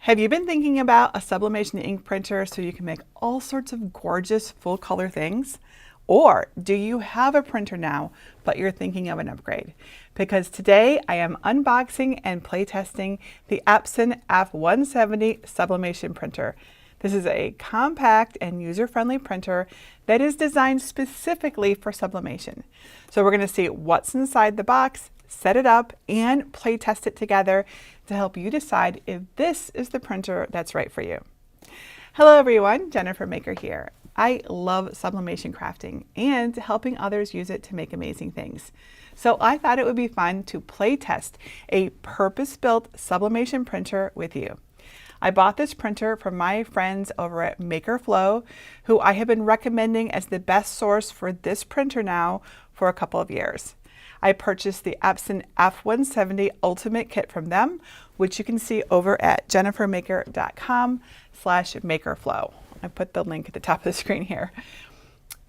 Have you been thinking about a sublimation ink printer so you can make all sorts of gorgeous full color things? Or do you have a printer now, but you're thinking of an upgrade? Because today I am unboxing and playtesting the Epson F170 sublimation printer. This is a compact and user-friendly printer that is designed specifically for sublimation. So we're going to see what's inside the box, set it up, and play test it together to help you decide if this is the printer that's right for you. Hello everyone, Jennifer Maker here. I love sublimation crafting and helping others use it to make amazing things. So I thought it would be fun to play test a purpose-built sublimation printer with you. I bought this printer from my friends over at MakerFlow, who I have been recommending as the best source for this printer now for a couple of years. I purchased the Epson F170 Ultimate Kit from them, which you can see over at jennifermaker.com/makerflow. I put the link at the top of the screen here.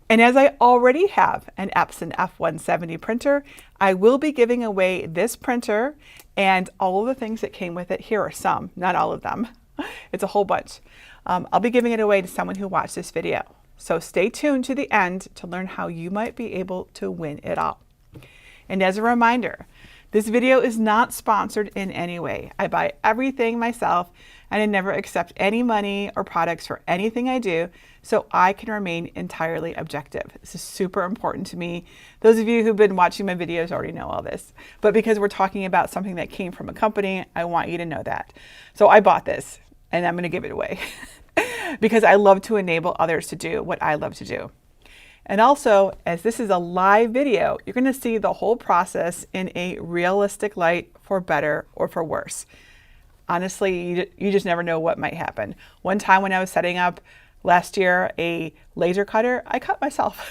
And as I already have an Epson F170 printer, I will be giving away this printer and all of the things that came with it. Here are some, not all of them. It's a whole bunch. I'll be giving it away to someone who watched this video. So stay tuned to the end to learn how you might be able to win it all. And as a reminder, this video is not sponsored in any way. I buy everything myself and I never accept any money or products for anything I do, so I can remain entirely objective. This is super important to me. Those of you who've been watching my videos already know all this, but because we're talking about something that came from a company, I want you to know that. So I bought this and I'm going to give it away because I love to enable others to do what I love to do. And also, as this is a live video, you're going to see the whole process in a realistic light, for better or for worse. Honestly, you just never know what might happen. One time when I was setting up last year a laser cutter, I cut myself.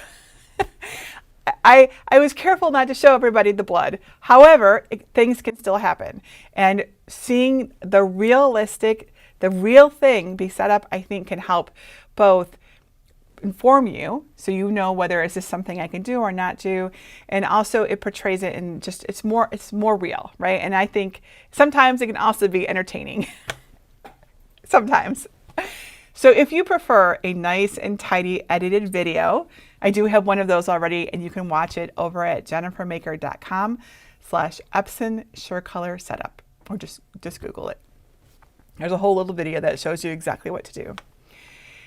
I was careful not to show everybody the blood. However, things can still happen. And seeing the real thing be set up, I think can help both inform you so you know whether is this something I can do or not do, and also it portrays it in just it's more real, right? And I think sometimes it can also be entertaining. Sometimes. So if you prefer a nice and tidy edited video, I do have one of those already, and you can watch it over at jennifermaker.com/Epson SureColor Setup, or just Google it. There's a whole little video that shows you exactly what to do.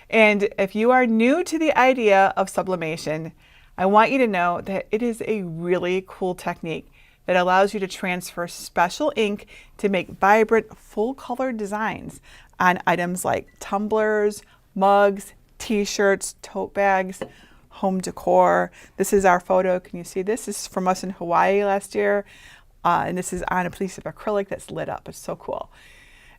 And if you are new to the idea of sublimation, I want you to know that it is a really cool technique that allows you to transfer special ink to make vibrant, full-color designs on items like tumblers, mugs, t-shirts, tote bags, home decor. This is our photo. Can you see this? This is from us in Hawaii last year. And this is on a piece of acrylic that's lit up. It's so cool.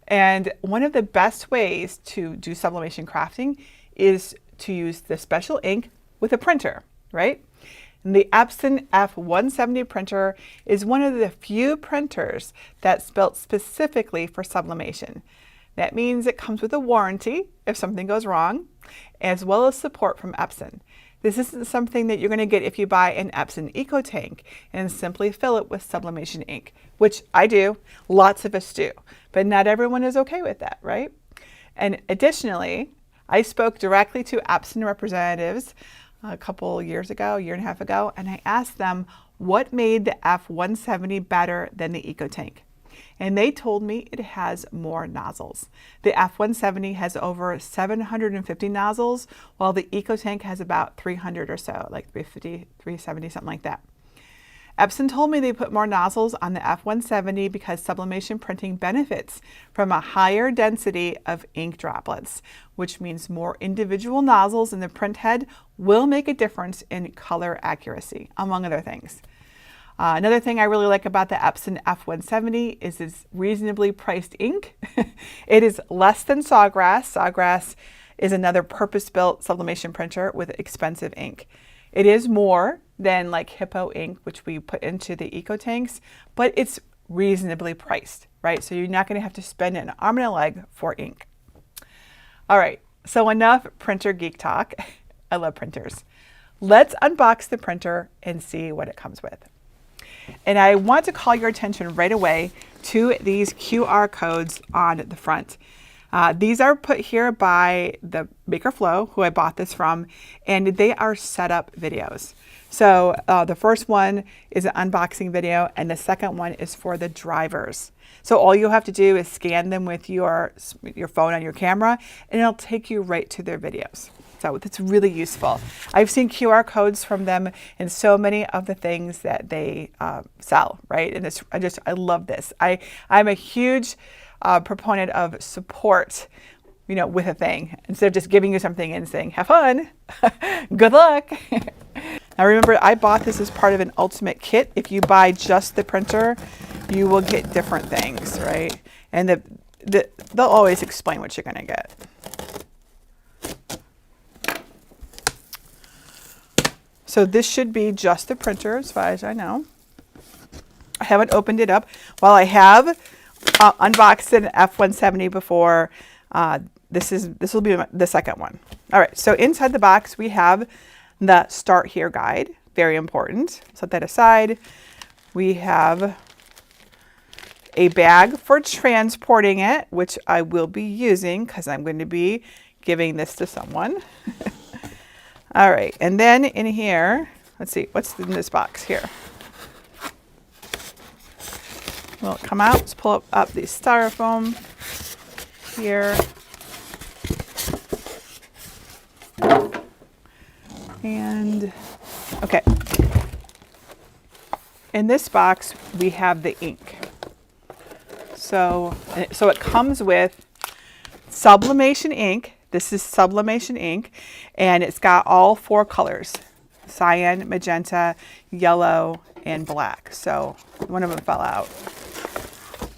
And one of the best ways to do sublimation crafting is to use the special ink with a printer, right? And the Epson F170 printer is one of the few printers that's built specifically for sublimation. That means it comes with a warranty if something goes wrong, as well as support from Epson. This isn't something that you're going to get if you buy an Epson Eco Tank and simply fill it with sublimation ink, which I do, lots of us do, but not everyone is okay with that, right? And additionally, I spoke directly to Epson representatives a couple years ago, year and a half ago, and I asked them what made the F170 better than the Eco Tank. And they told me it has more nozzles. The F170 has over 750 nozzles, while the Eco Tank has about 300 or so, like 350, 370, something like that. Epson told me they put more nozzles on the F170 because sublimation printing benefits from a higher density of ink droplets, which means more individual nozzles in the print head will make a difference in color accuracy, among other things. Another thing I really like about the Epson F170 is its reasonably priced ink. It is less than Sawgrass. Sawgrass is another purpose-built sublimation printer with expensive ink. It is more than like Hippo ink, which we put into the Eco Tanks, but it's reasonably priced, right? So you're not going to have to spend an arm and a leg for ink. All right, so enough printer geek talk. I love printers. Let's unbox the printer and see what it comes with. And I want to call your attention right away to these QR codes on the front. These are put here by the Maker Flow, who I bought this from, and they are setup videos. So the first one is an unboxing video, and the second one is for the drivers. So all you have to do is scan them with your phone on your camera, and it'll take you right to their videos. So it's really useful. I've seen QR codes from them in so many of the things that they sell, right? And I love this. I'm a huge proponent of support, with a thing, instead of just giving you something and saying, have fun, good luck. Now remember, I bought this as part of an ultimate kit. If you buy just the printer, you will get different things, right? And they'll always explain what you're going to get. So this should be just the printer, as far as I know. I haven't opened it up. While I have unboxed an F170 before, this will be the second one. All right, so inside the box we have the Start Here guide, very important. Set that aside. We have a bag for transporting it, which I will be using because I'm going to be giving this to someone. All right, and then in here, let's see, what's in this box here? Will it come out? Let's pull up the styrofoam here. And, okay. In this box, we have the ink. So it comes with Sublimation ink. This is Sublimation ink, and it's got all 4 colors: cyan, magenta, yellow, and black. So one of them fell out.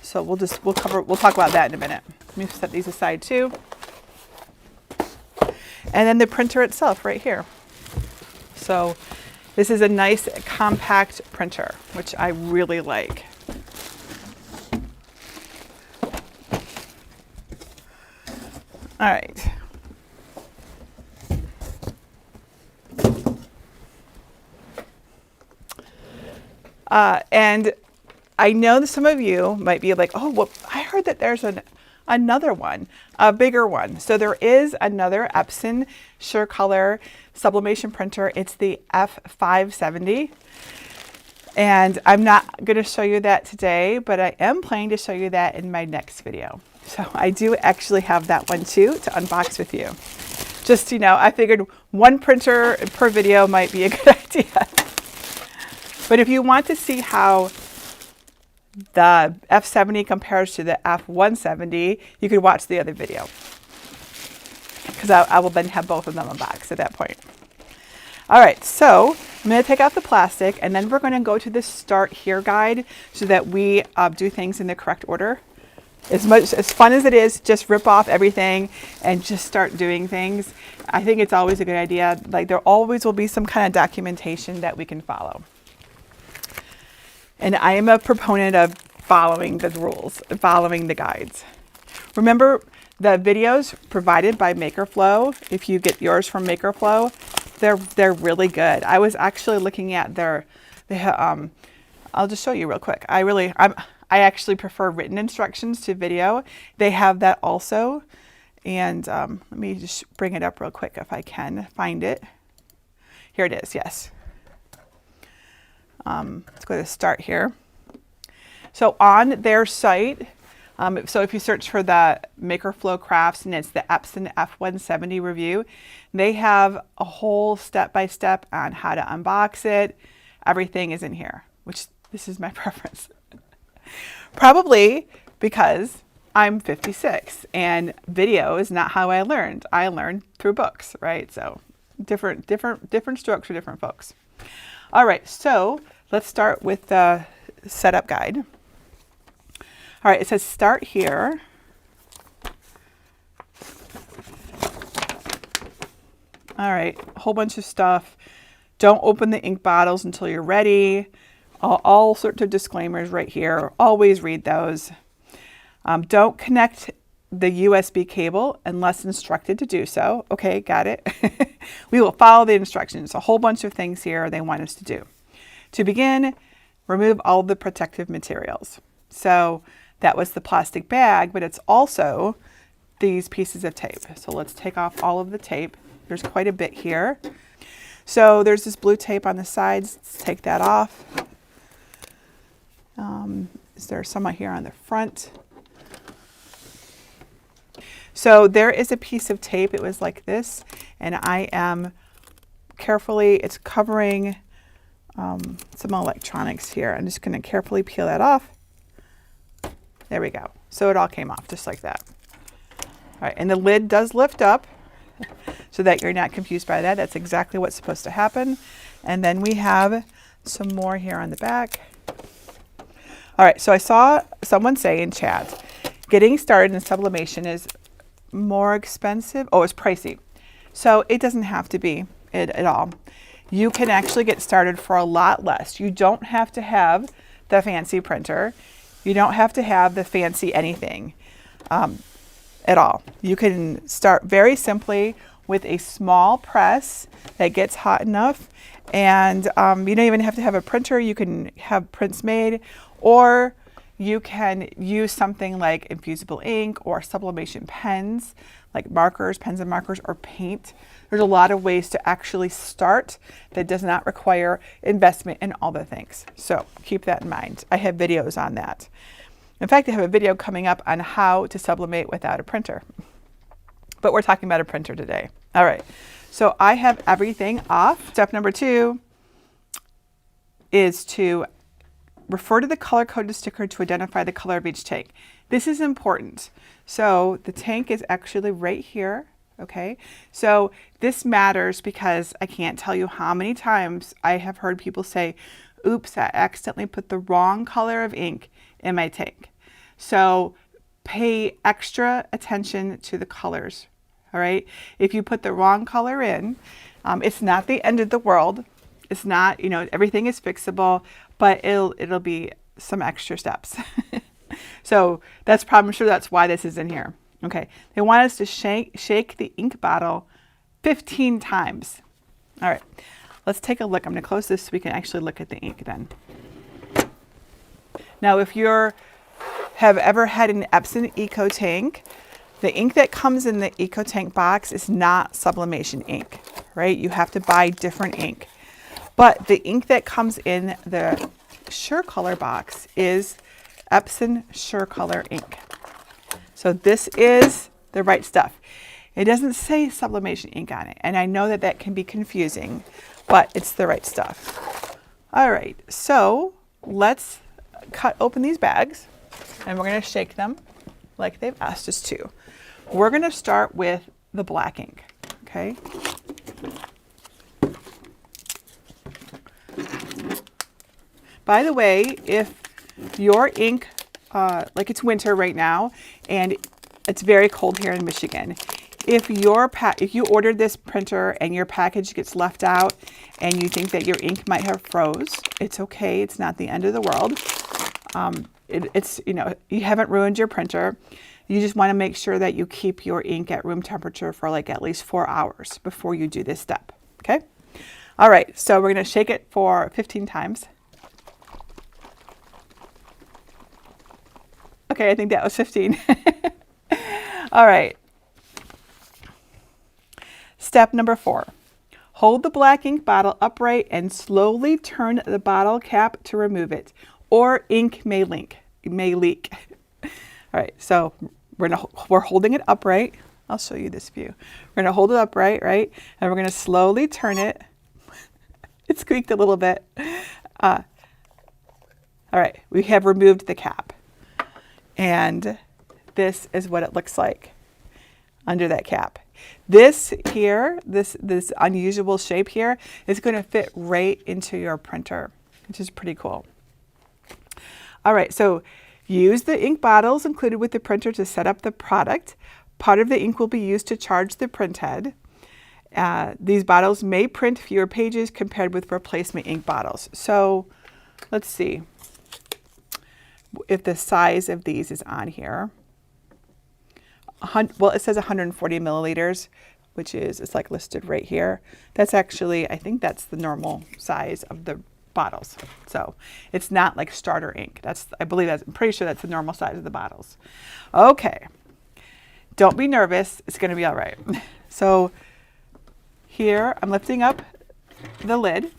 So we'll talk about that in a minute. Let me set these aside too. And then the printer itself right here. So this is a nice compact printer, which I really like. All right. And I know that some of you might be like, oh, well, I heard that there's another one, a bigger one. So there is another Epson SureColor sublimation printer. It's the F570. And I'm not going to show you that today, but I am planning to show you that in my next video. So I do actually have that one too to unbox with you. Just, I figured one printer per video might be a good idea. But if you want to see how the F70 compares to the F170, you could watch the other video, because I will then have both of them unboxed at that point. All right, so I'm going to take out the plastic, and then we're going to go to the Start Here guide so that we do things in the correct order. As fun as it is, just rip off everything and just start doing things. I think it's always a good idea. Like, there always will be some kind of documentation that we can follow. And I am a proponent of following the rules, following the guides. Remember, the videos provided by MakerFlow, if you get yours from MakerFlow, they're really good. I was actually looking at I'll just show you real quick. I actually prefer written instructions to video. They have that also. And let me just bring it up real quick if I can find it. Here it is, yes. Let's go to Start Here. So on their site, so if you search for the MakerFlow Crafts and it's the Epson F170 review, they have a whole step-by-step on how to unbox it. Everything is in here, which this is my preference. Probably because I'm 56 and video is not how I learned. I learned through books, right? So different strokes for different folks. All right, so let's start with the setup guide. All right, it says Start Here. All right, a whole bunch of stuff. Don't open the ink bottles until you're ready. All sorts of disclaimers right here. Always read those. Don't connect the USB cable unless instructed to do so. Okay, got it. We will follow the instructions. A whole bunch of things here they want us to do. To begin, remove all the protective materials. So that was the plastic bag, but it's also these pieces of tape. So let's take off all of the tape. There's quite a bit here. So there's this blue tape on the sides. Let's take that off. Is there some here on the front? So there is a piece of tape. It was like this, and I am carefully, it's covering some electronics here. I'm just going to carefully peel that off. There we go. So it all came off just like that. All right, and the lid does lift up so that you're not confused by that. That's exactly what's supposed to happen. And then we have some more here on the back. All right, so I saw someone say in chat, getting started in sublimation is more expensive. Oh, it's pricey. So it doesn't have to be at all. You can actually get started for a lot less. You don't have to have the fancy printer. You don't have to have the fancy anything at all. You can start very simply with a small press that gets hot enough, and you don't even have to have a printer. You can have prints made, or you can use something like infusible ink or sublimation pens, like markers, pens and markers, or paint. There's a lot of ways to actually start that does not require investment in all the things. So keep that in mind. I have videos on that. In fact, I have a video coming up on how to sublimate without a printer. But we're talking about a printer today. All right, so I have everything off. Step number 2 is to refer to the color-coded sticker to identify the color of each tank. This is important. So the tank is actually right here, okay? So this matters because I can't tell you how many times I have heard people say, oops, I accidentally put the wrong color of ink in my tank. So pay extra attention to the colors, all right? If you put the wrong color in, it's not the end of the world. It's not, you know, everything is fixable, but it'll be some extra steps. So that's probably, I'm sure that's why this is in here. Okay, they want us to shake the ink bottle 15 times. All right, let's take a look. I'm gonna close this so we can actually look at the ink then. Now, if you have ever had an Epson Eco Tank, the ink that comes in the Eco Tank box is not sublimation ink, right? You have to buy different ink. But the ink that comes in the SureColor box is Epson SureColor ink. So this is the right stuff. It doesn't say sublimation ink on it, and I know that that can be confusing, but it's the right stuff. All right, so let's cut open these bags, and we're going to shake them like they've asked us to. We're going to start with the black ink, okay? By the way, if your ink, like it's winter right now, and it's very cold here in Michigan, if you ordered this printer and your package gets left out and you think that your ink might have froze, it's okay. It's not the end of the world. It's, you know, you haven't ruined your printer. You just want to make sure that you keep your ink at room temperature for like at least 4 hours before you do this step, okay? All right, so we're going to shake it for 15 times. Okay, I think that was 15. All right. Step number 4. Hold the black ink bottle upright and slowly turn the bottle cap to remove it, or ink may leak. All right, so we're holding it upright. I'll show you this view. We're gonna hold it upright, right? And we're gonna slowly turn it. It squeaked a little bit. All right, we have removed the cap. And this is what it looks like under that cap. This here, this unusual shape here is going to fit right into your printer, which is pretty cool. All right, so use the ink bottles included with the printer to set up the product. Part of the ink will be used to charge the print head. These bottles may print fewer pages compared with replacement ink bottles. So let's see if the size of these is on here. Well, it says 140 milliliters, which is, it's like listed right here. That's actually, I think that's the normal size of the bottles. So it's not like starter ink. I'm pretty sure that's the normal size of the bottles. Okay. Don't be nervous. It's going to be all right. So here I'm lifting up the lid.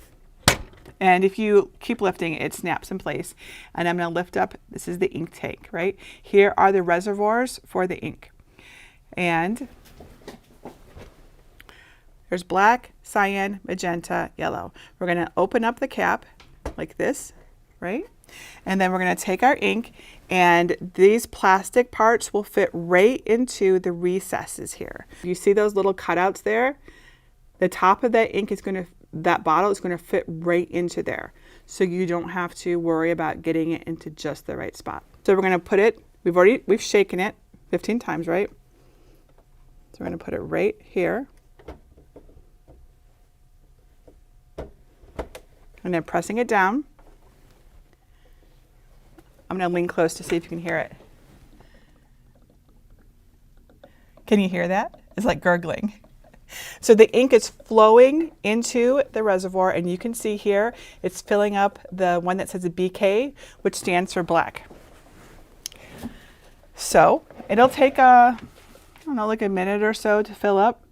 And if you keep lifting, it snaps in place. And I'm going to lift up, this is the ink tank, right? Here are the reservoirs for the ink. And there's black, cyan, magenta, yellow. We're going to open up the cap like this, right? And then we're going to take our ink, and these plastic parts will fit right into the recesses here. You see those little cutouts there? The top of that ink is going to, that bottle is going to fit right into there. So you don't have to worry about getting it into just the right spot. So we're going to put it, we've shaken it 15 times, right? So we're going to put it right here. And then pressing it down. I'm going to lean close to see if you can hear it. Can you hear that? It's like gurgling. So the ink is flowing into the reservoir, and you can see here it's filling up the one that says a BK, which stands for black. So it'll take I don't know, like a minute or so to fill up,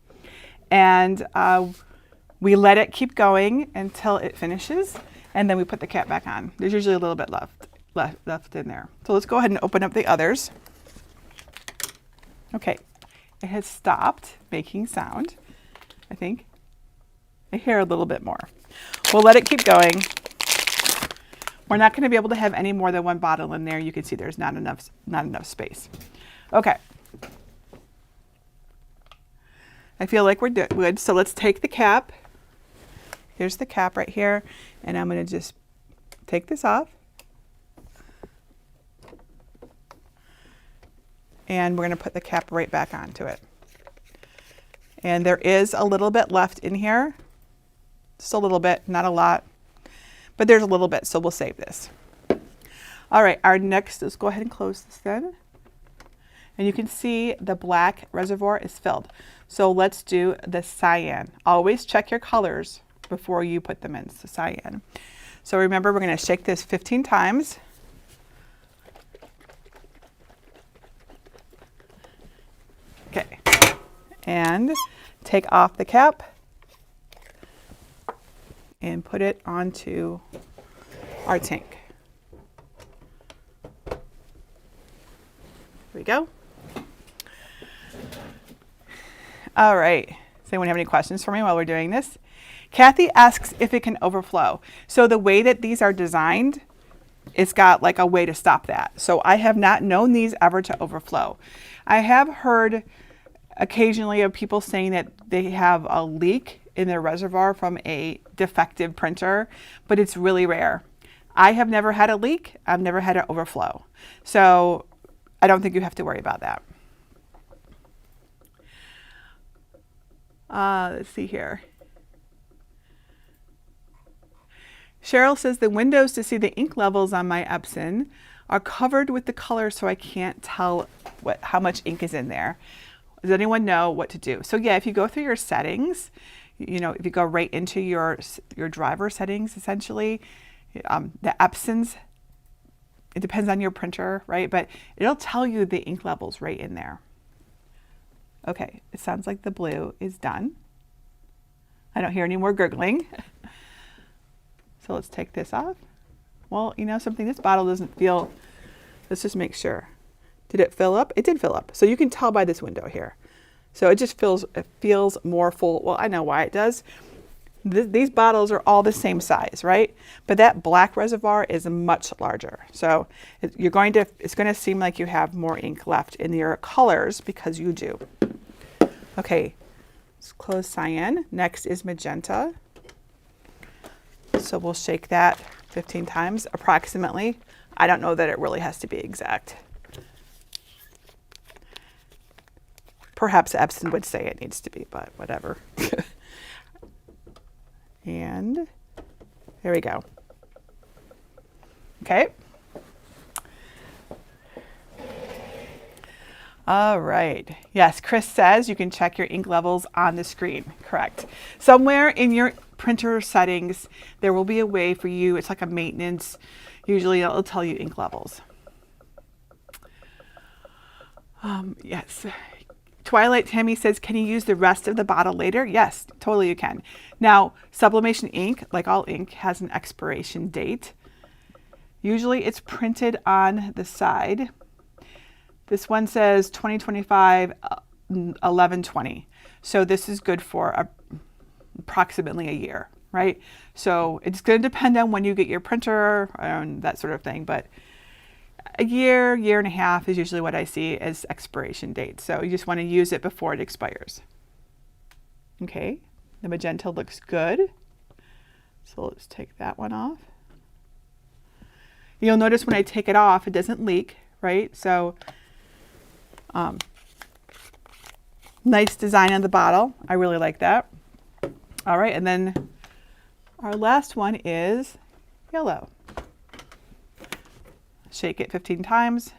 and we let it keep going until it finishes, and then we put the cap back on. There's usually a little bit left in there. So let's go ahead and open up the others. Okay, it has stopped making sound, I think. I hear a little bit more. We'll let it keep going. We're not going to be able to have any more than one bottle in there. You can see there's not enough space. Okay. I feel like we're good. So let's take the cap. Here's the cap right here, and I'm going to just take this off. And we're going to put the cap right back onto it. And there is a little bit left in here. Just a little bit, not a lot, but there's a little bit, so we'll save this. All right, our next, let's go ahead and close this then. And you can see the black reservoir is filled. So let's do the cyan. Always check your colors before you put them in, so cyan. So remember, we're going to shake this 15 times. Okay, and take off the cap and put it onto our tank. There we go. All right, does anyone have any questions for me while we're doing this? Kathy asks if it can overflow. So the way that these are designed, it's got like a way to stop that. So I have not known these ever to overflow. I have heard occasionally of people saying that they have a leak in their reservoir from a defective printer, but it's really rare. I have never had a leak. I've never had it overflow. So I don't think you have to worry about that. Let's see here. Cheryl says the windows to see the ink levels on my Epson are covered with the color, so I can't tell how much ink is in there. Does anyone know what to do? So yeah, if you go through your settings, you know, if you go right into your driver settings, essentially, the Epsons, it depends on your printer, right? But it'll tell you the ink levels right in there. Okay, it sounds like the blue is done. I don't hear any more gurgling. So let's take this off. Well, you know something, this bottle doesn't feel, let's just make sure. Did it fill up? It did fill up. So you can tell by this window here. So it just feels more full. Well, I know why it does. These bottles are all the same size, right? But that black reservoir is much larger. So it's going to seem like you have more ink left in your colors because you do. Okay, let's close cyan. Next is magenta. So we'll shake that 15 times approximately. I don't know that it really has to be exact. Perhaps Epson would say it needs to be, but whatever. And there we go. Okay. All right. Yes, Chris says you can check your ink levels on the screen. Correct. Somewhere in your printer settings, there will be a way for you. It's like a maintenance. Usually it'll tell you ink levels. Yes. Twilight Tammy says, can you use the rest of the bottle later? Yes, totally you can. Now, sublimation ink, like all ink, has an expiration date. Usually it's printed on the side. This one says 2025, 11/20. So this is good for approximately a year, right? So it's going to depend on when you get your printer and that sort of thing, but a year, year and a half is usually what I see as expiration date. So you just want to use it before it expires. Okay, the magenta looks good. So let's take that one off. You'll notice when I take it off, it doesn't leak, right? So nice design on the bottle. I really like that. All right, and then our last one is yellow. Shake it 15 times.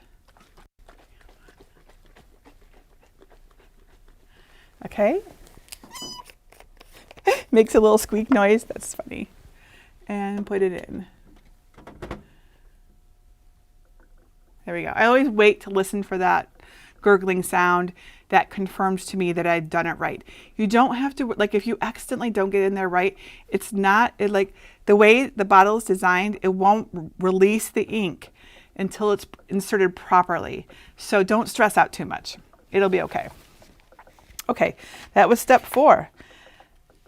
Okay. Makes a little squeak noise. That's funny. And put it in. There we go. I always wait to listen for that gurgling sound that confirms to me that I've done it right. You don't have to, like if you accidentally don't get in there right, it's not, like the way the bottle is designed, it won't release the ink until it's inserted properly. So don't stress out too much. It'll be okay. Okay, that was step 4.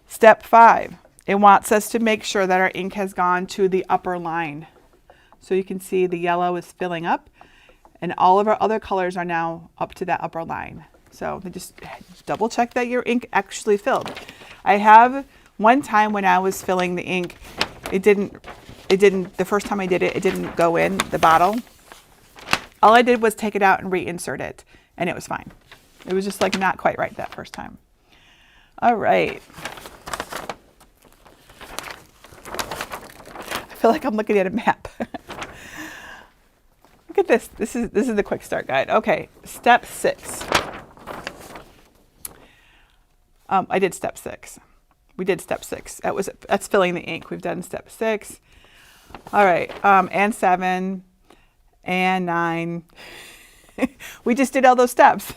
Step 5, it wants us to make sure that our ink has gone to the upper line. So you can see the yellow is filling up and all of our other colors are now up to that upper line. So just double check that your ink actually filled. I have one time when I was filling the ink, it didn't, the first time I did it, it didn't go in the bottle. All I did was take it out and reinsert it and it was fine. It was just like not quite right that first time. All right. I feel like I'm looking at a map. Look at this. This is the quick start guide. Okay, step 6. I did step 6. We did step 6. That's filling the ink. We've done step 6. All right, and 7 and 9. We just did all those steps.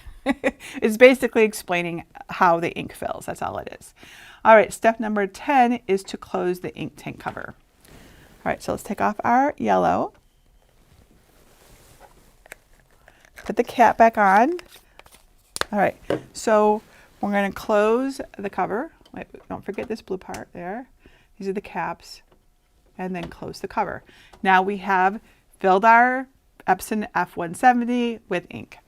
It's basically explaining how the ink fills. That's all it is. All right, step number 10 is to close the ink tank cover. All right, so let's take off our yellow. Put the cap back on. All right, so we're going to close the cover. Wait, don't forget this blue part there. These are the caps. And then close the cover. Now we have filled our Epson F170 with ink.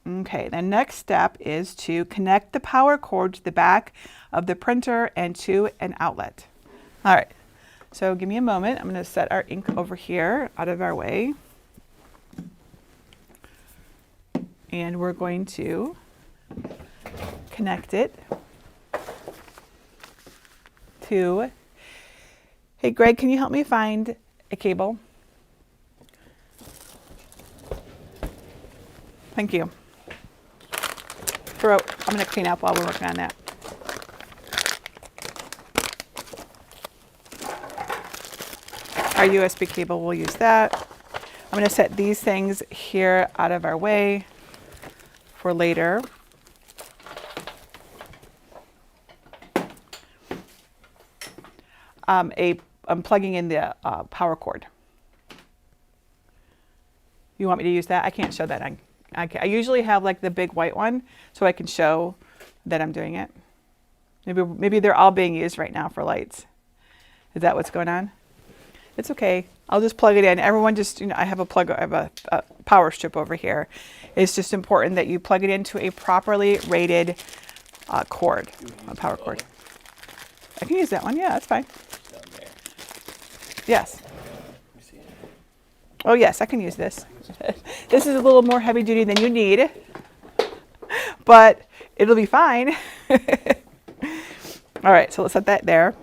Okay, the next step is to connect the power cord to the back of the printer and to an outlet. All right, so give me a moment. I'm going to set our ink over here out of our way. And we're going to connect it to, hey Greg, can you help me find a cable? Thank you. I'm going to clean up while we're working on that. Our USB cable, we'll use that. I'm going to set these things here out of our way for later. I'm plugging in the power cord. You want me to use that? I can't show that. I usually have like the big white one so I can show that I'm doing it. Maybe they're all being used right now for lights. Is that what's going on? It's okay. I'll just plug it in. Everyone just, I have a power strip over here. It's just important that you plug it into a properly rated cord, a power cord. I can use that one. Yeah, that's fine. Yes. Oh yes, I can use this. This is a little more heavy duty than you need, but it'll be fine. All right, so let's set that there.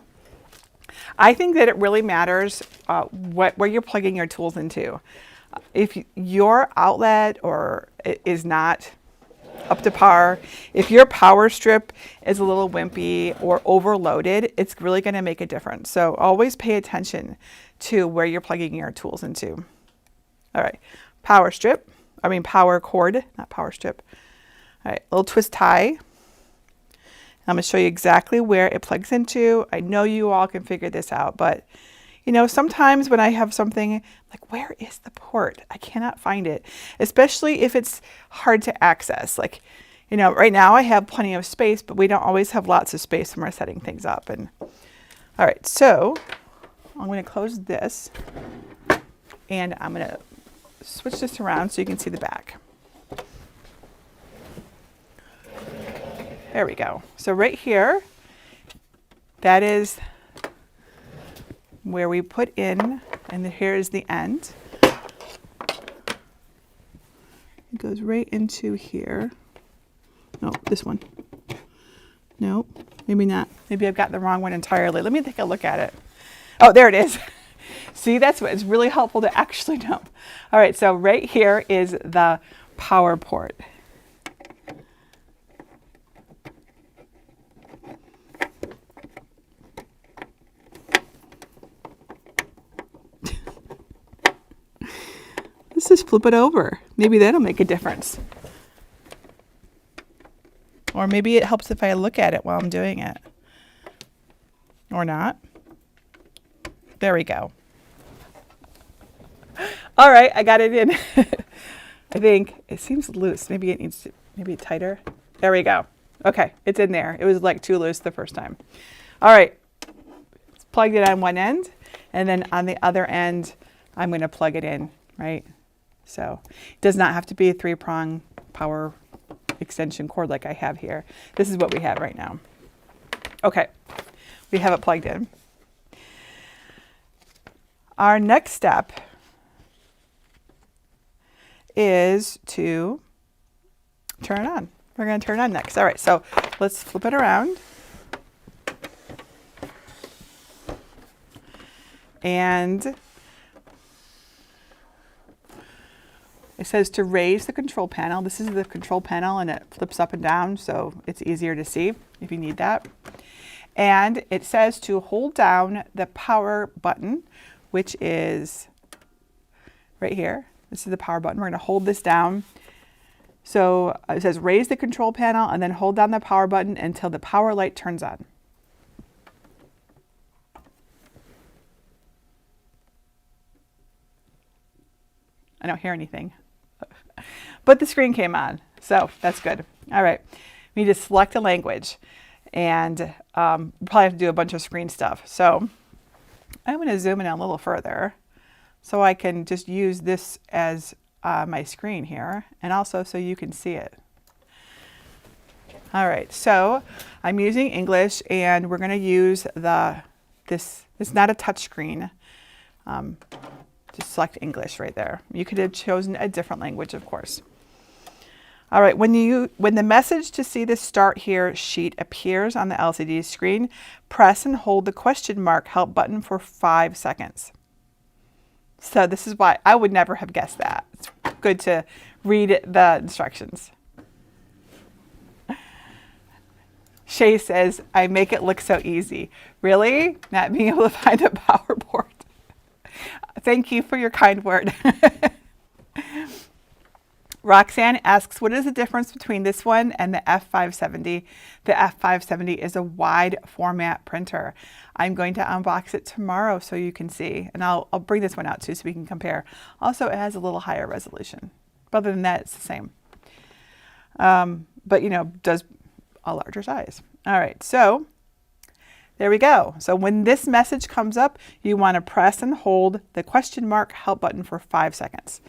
I think that it really matters where you're plugging your tools into. If your outlet is not up to par, if your power strip is a little wimpy or overloaded, it's really going to make a difference. So always pay attention to where you're plugging your tools into. All right, power strip power cord, not power strip. All right, little twist tie. I'm going to show you exactly where it plugs into. I know you all can figure this out, but you know, sometimes when I have something like, where is the port? I cannot find it, especially if it's hard to access. Like, you know, right now I have plenty of space, but we don't always have lots of space when we're setting things up. And all right, so I'm going to close this and I'm going to switch this around so you can see the back. There we go. So right here, that is where we put in, and here is the end. It goes right into here. No, this one. No, maybe not. Maybe I've got the wrong one entirely. Let me take a look at it. Oh, there it is. See, that's what it's really helpful to actually know. All right, so right here is the power port. Let's just flip it over. Maybe that'll make a difference. Or maybe it helps if I look at it while I'm doing it. Or not. There we go. All right, I got it in. I think it seems loose. Maybe it needs to, maybe tighter. There we go. Okay, it's in there. It was like too loose the first time. All right, it's plugged it on one end, and then on the other end, I'm going to plug it in, right? So it does not have to be a 3-prong power extension cord like I have here. This is what we have right now. Okay, we have it plugged in. Our next step is to turn it on. We're going to turn it on next. All right, so let's flip it around. And it says to raise the control panel. This is the control panel and it flips up and down, so it's easier to see if you need that. And it says to hold down the power button, which is right here. This is the power button. We're going to hold this down. So it says raise the control panel and then hold down the power button until the power light turns on. I don't hear anything, but the screen came on, so that's good. All right, we need to select a language, and we'll probably have to do a bunch of screen stuff. So I'm going to zoom in a little further so I can just use this as my screen here, and also so you can see it. All right, so I'm using English, and we're going to use this. It's not a touch screen. Just select English right there. You could have chosen a different language, of course. All right, when the message to see the Start Here sheet appears on the LCD screen, press and hold the question mark help button for 5 seconds. So this is why I would never have guessed that. It's good to read the instructions. Shay says, I make it look so easy. Really? Not being able to find a power port. Thank you for your kind word. Roxanne asks, what is the difference between this one and the F570? The F570 is a wide format printer. I'm going to unbox it tomorrow so you can see. And I'll bring this one out too so we can compare. Also, it has a little higher resolution. But other than that, it's the same. But, you know, does a larger size. All right, so there we go. So when this message comes up, you want to press and hold the question mark help button for 5 seconds.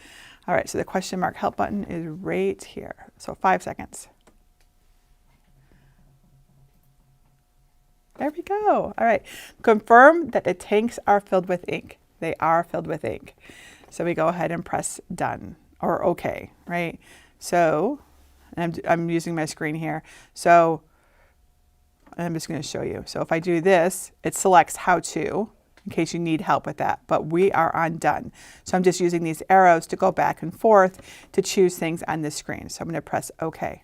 All right, so the question mark help button is right here. So 5 seconds. There we go. All right, confirm that the tanks are filled with ink. They are filled with ink. So we go ahead and press done or OK, right? So I'm using my screen here. So I'm just going to show you. So if I do this, it selects how to, in case you need help with that, but we are on done. So I'm just using these arrows to go back and forth to choose things on this screen. So I'm going to press OK.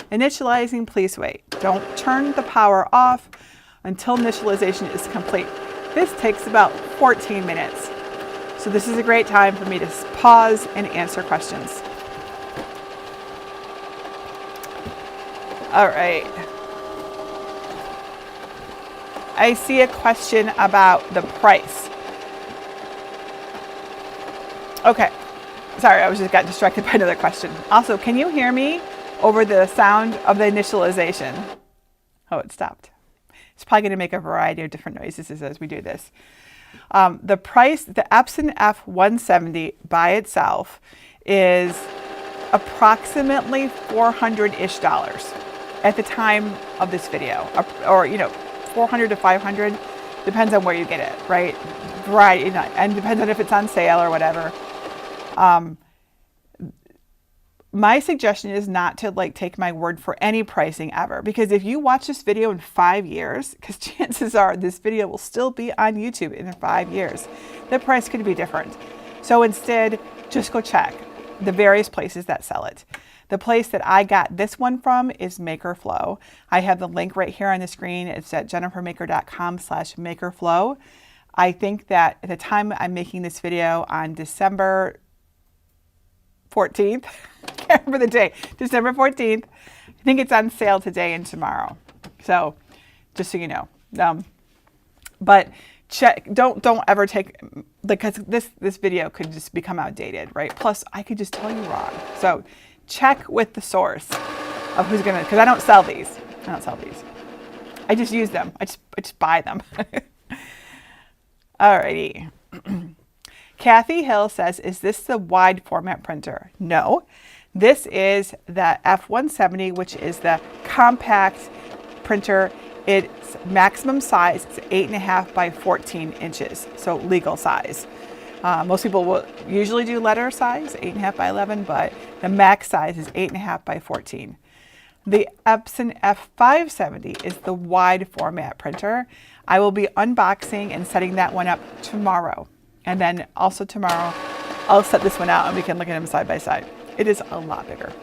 Initializing, please wait. Don't turn the power off until initialization is complete. This takes about 14 minutes. So this is a great time for me to pause and answer questions. All right. I see a question about the price. Okay. Sorry, I got distracted by another question. Also, can you hear me over the sound of the initialization? Oh, it stopped. It's probably going to make a variety of different noises as we do this. The price, the Epson F170 by itself is approximately $400-ish at the time of this video, or 400 to 500, depends on where you get it, right? Variety, and depends on if it's on sale or whatever. My suggestion is not to take my word for any pricing ever, because if you watch this video in 5 years, because chances are this video will still be on YouTube in 5 years, the price could be different. So instead, just go check the various places that sell it. The place that I got this one from is MakerFlow. I have the link right here on the screen. It's at jennifermaker.com/makerflow. I think that at the time I'm making this video on December 14th, I can't remember the day, December 14th. I think it's on sale today and tomorrow. So just so you know. But check, don't ever take, because this video could just become outdated, right? Plus I could just tell you wrong. So check with the source of who's gonna, because I don't sell these. I just use them. I just buy them. Alrighty. Kathy Hill says, is this the wide format printer? No, this is the F170, which is the compact printer. Its maximum size is 8.5 by 14 inches, so legal size. Most people will usually do letter size, 8.5 by 11, but the max size is 8.5 by 14. The Epson F570 is the wide format printer. I will be unboxing and setting that one up tomorrow. And then also tomorrow, I'll set this one out and we can look at them side by side. It is a lot bigger.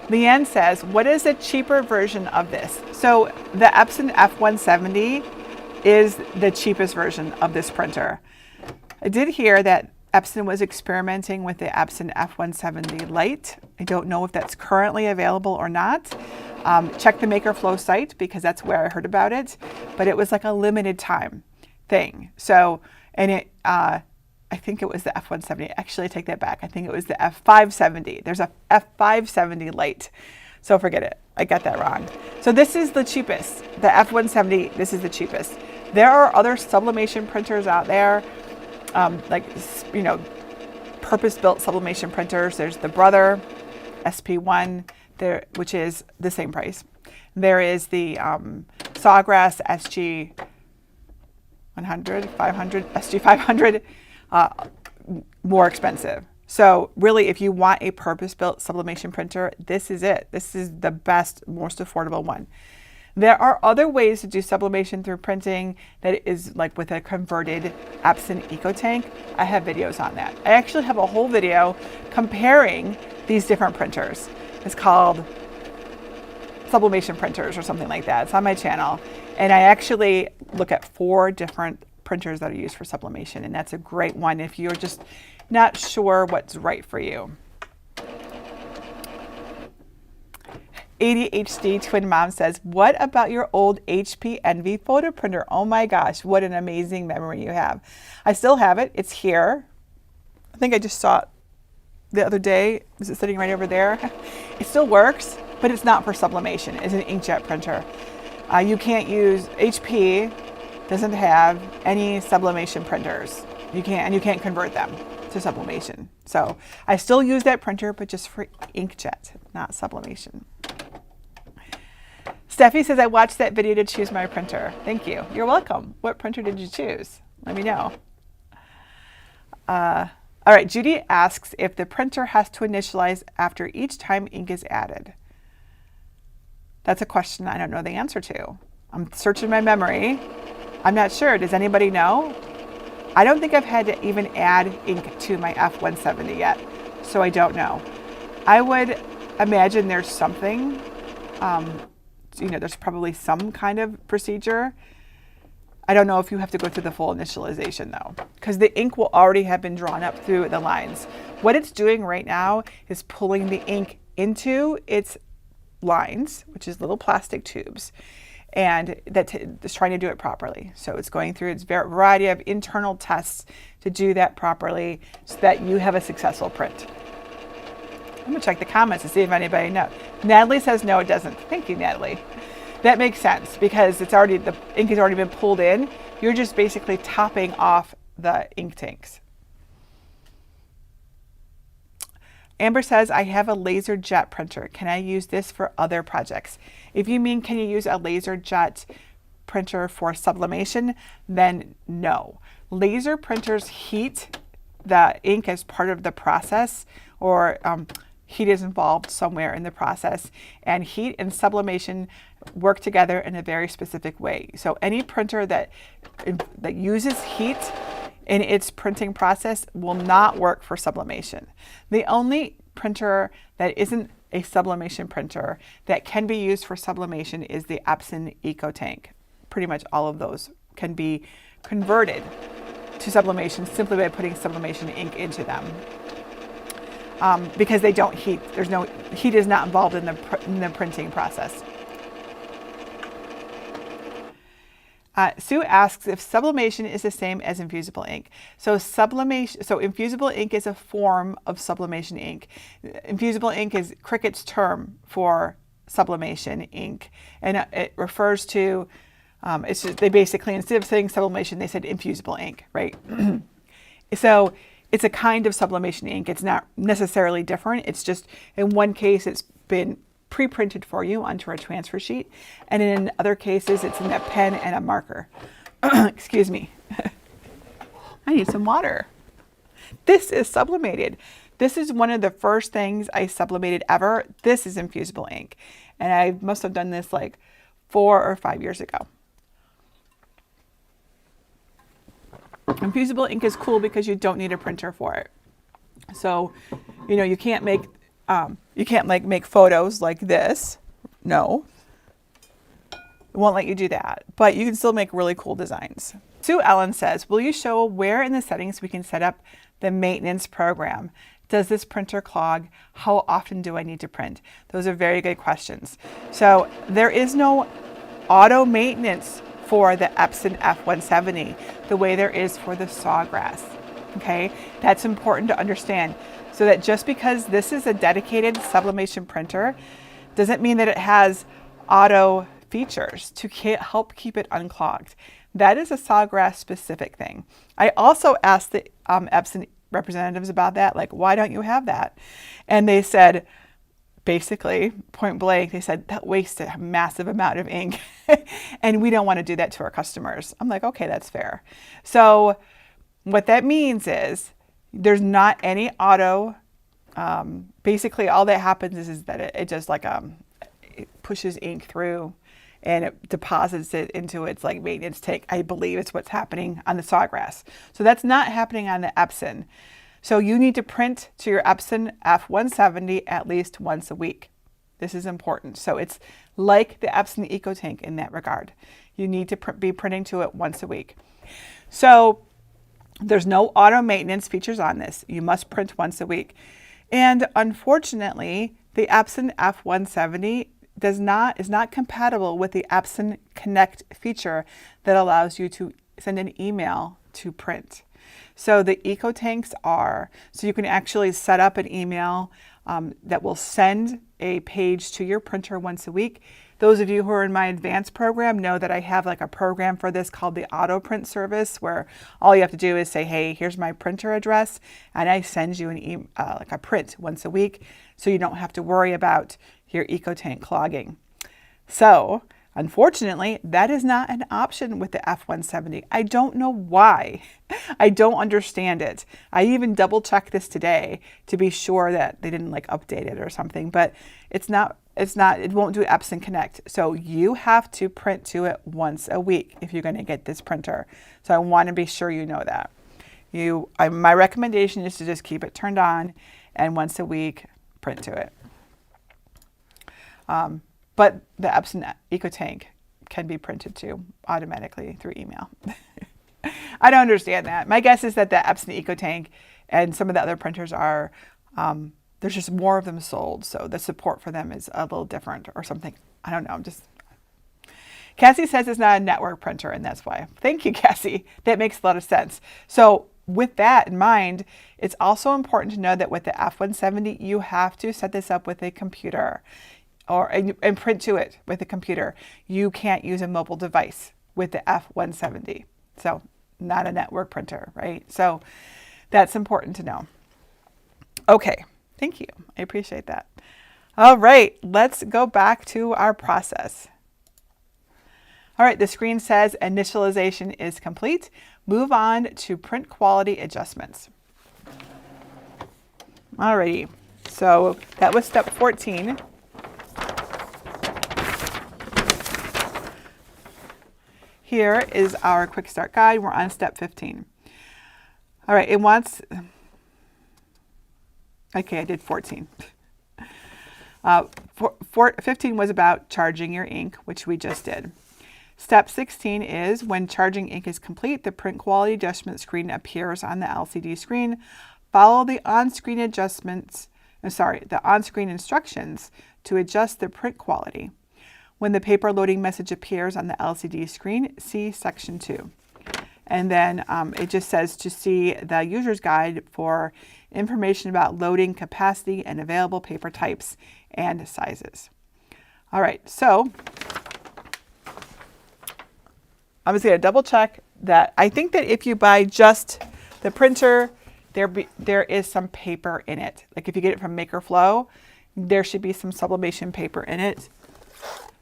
Leanne says, what is a cheaper version of this? So the Epson F170 is the cheapest version of this printer. I did hear that Epson was experimenting with the Epson F170 Lite. I don't know if that's currently available or not. Check the MakerFlow site because that's where I heard about it. But it was like a limited time thing. So, and I think it was the F170. Actually, I take that back. I think it was the F570. There's a F570 Lite. So forget it. I got that wrong. So this is the cheapest. The F170, this is the cheapest. There are other sublimation printers out there, purpose-built sublimation printers. There's the Brother SP1, which is the same price. There is the Sawgrass SG 100, 500, SG500, more expensive. So really, if you want a purpose-built sublimation printer, this is it. This is the best, most affordable one. There are other ways to do sublimation through printing that is like with a converted Epson EcoTank. I have videos on that. I actually have a whole video comparing these different printers. It's called Sublimation Printers or something like that. It's on my channel. And I actually look at 4 different printers that are used for sublimation. And that's a great one if you're just not sure what's right for you. ADHD Twin Mom says, what about your old HP Envy photo printer? Oh my gosh, what an amazing memory you have. I still have it. It's here. I think I just saw it the other day. Is it sitting right over there? It still works, but it's not for sublimation. It's an inkjet printer. You can't use, HP doesn't have any sublimation printers. You can't convert them to sublimation. So I still use that printer, but just for inkjet, not sublimation. Steffi says, I watched that video to choose my printer. Thank you. You're welcome. What printer did you choose? Let me know. All right, Judy asks if the printer has to initialize after each time ink is added. That's a question I don't know the answer to. I'm searching my memory. I'm not sure. Does anybody know? I don't think I've had to even add ink to my F170 yet, so I don't know. I would imagine there's something, there's probably some kind of procedure. I don't know if you have to go through the full initialization though, because the ink will already have been drawn up through the lines. What it's doing right now is pulling the ink into its lines, which is little plastic tubes, and it's trying to do it properly. So it's going through its variety of internal tests to do that properly so that you have a successful print. I'm gonna check the comments to see if anybody knows. Natalie says no, it doesn't. Thank you, Natalie. That makes sense because the ink has already been pulled in. You're just basically topping off the ink tanks. Amber says, I have a laser jet printer. Can I use this for other projects? If you mean, can you use a laser jet printer for sublimation? Then no. Laser printers heat the ink as part of the process, or heat is involved somewhere in the process, and heat and sublimation work together in a very specific way. So any printer that uses heat in its printing process will not work for sublimation. The only printer that isn't a sublimation printer that can be used for sublimation is the Epson EcoTank. Pretty much all of those can be converted to sublimation simply by putting sublimation ink into them. Because they don't heat. There's no heat is not involved in the printing process. Sue asks if sublimation is the same as infusible ink. So infusible ink is a form of sublimation ink. Infusible ink is Cricut's term for sublimation ink, and it refers to it's just, they basically, instead of saying sublimation, they said infusible ink, right? So it's a kind of sublimation ink. It's not necessarily different. It's just, in one case, it's been pre-printed for you onto a transfer sheet, and in other cases, it's in a pen and a marker. Excuse me. I need some water. This is sublimated. This is one of the first things I sublimated ever. This is infusible ink, and I must have done this like 4 or 5 years ago. Infusible ink is cool because you don't need a printer for it. So, you know, you can't make make photos like this. No, it won't let you do that, but you can still make really cool designs. Sue Ellen says, will you show where in the settings we can set up the maintenance program? Does this printer clog? How often do I need to print? Those are very good questions. So there is no auto maintenance for the Epson F170 the way there is for the Sawgrass. Okay, that's important to understand. So that just because this is a dedicated sublimation printer doesn't mean that it has auto features to help keep it unclogged. That is a Sawgrass specific thing. I also asked the Epson representatives about that, like, why don't you have that? And they said, basically, point blank, they said that wastes a massive amount of ink and we don't want to do that to our customers. I'm like, okay, that's fair. So what that means is there's not any auto, basically all that happens is that it just like, it pushes ink through and it deposits it into its like maintenance tank. I believe it's what's happening on the Sawgrass. So that's not happening on the Epson. So you need to print to your Epson F170 at least once a week. This is important. So it's like the Epson EcoTank in that regard. You need to be printing to it once a week. So there's no auto maintenance features on this. You must print once a week. And unfortunately, the Epson F170 is not compatible with the Epson Connect feature that allows you to send an email to print. So the EcoTanks are, so you can actually set up an email that will send a page to your printer once a week. Those of you who are in my advanced program know that I have like a program for this called the auto print service, where all you have to do is say, hey, here's my printer address, and I send you like a print once a week, so you don't have to worry about your EcoTank clogging. So unfortunately, that is not an option with the F170. I don't know why. I don't understand it. I even double checked this today to be sure that they didn't like update it or something, but it won't do Epson Connect. So you have to print to it once a week if you're going to get this printer. So I want to be sure you know that. My recommendation is to just keep it turned on and once a week print to it. But the Epson EcoTank can be printed to automatically through email. I don't understand that. My guess is that the Epson EcoTank and some of the other printers are, there's just more of them sold, so the support for them is a little different or something. I don't know. Cassie says it's not a network printer, and that's why. Thank you, Cassie. That makes a lot of sense. So with that in mind, it's also important to know that with the F170, you have to set this up with a computer and print to it with a computer. You can't use a mobile device with the F170. So not a network printer, right? So that's important to know. Okay, thank you. I appreciate that. All right, let's go back to our process. All right, the screen says initialization is complete. Move on to print quality adjustments. All righty, so that was step 14. Here is our quick start guide. We're on step 15. All right, it wants, okay, I did 14. 15 was about charging your ink, which we just did. Step 16 is when charging ink is complete, the print quality adjustment screen appears on the LCD screen. Follow the on-screen instructions to adjust the print quality. When the paper loading message appears on the LCD screen, see section 2. And then it just says to see the user's guide for information about loading capacity and available paper types and sizes. All right, so I'm just going to double check that. I think that if you buy just the printer, there is some paper in it. Like if you get it from MakerFlow, there should be some sublimation paper in it.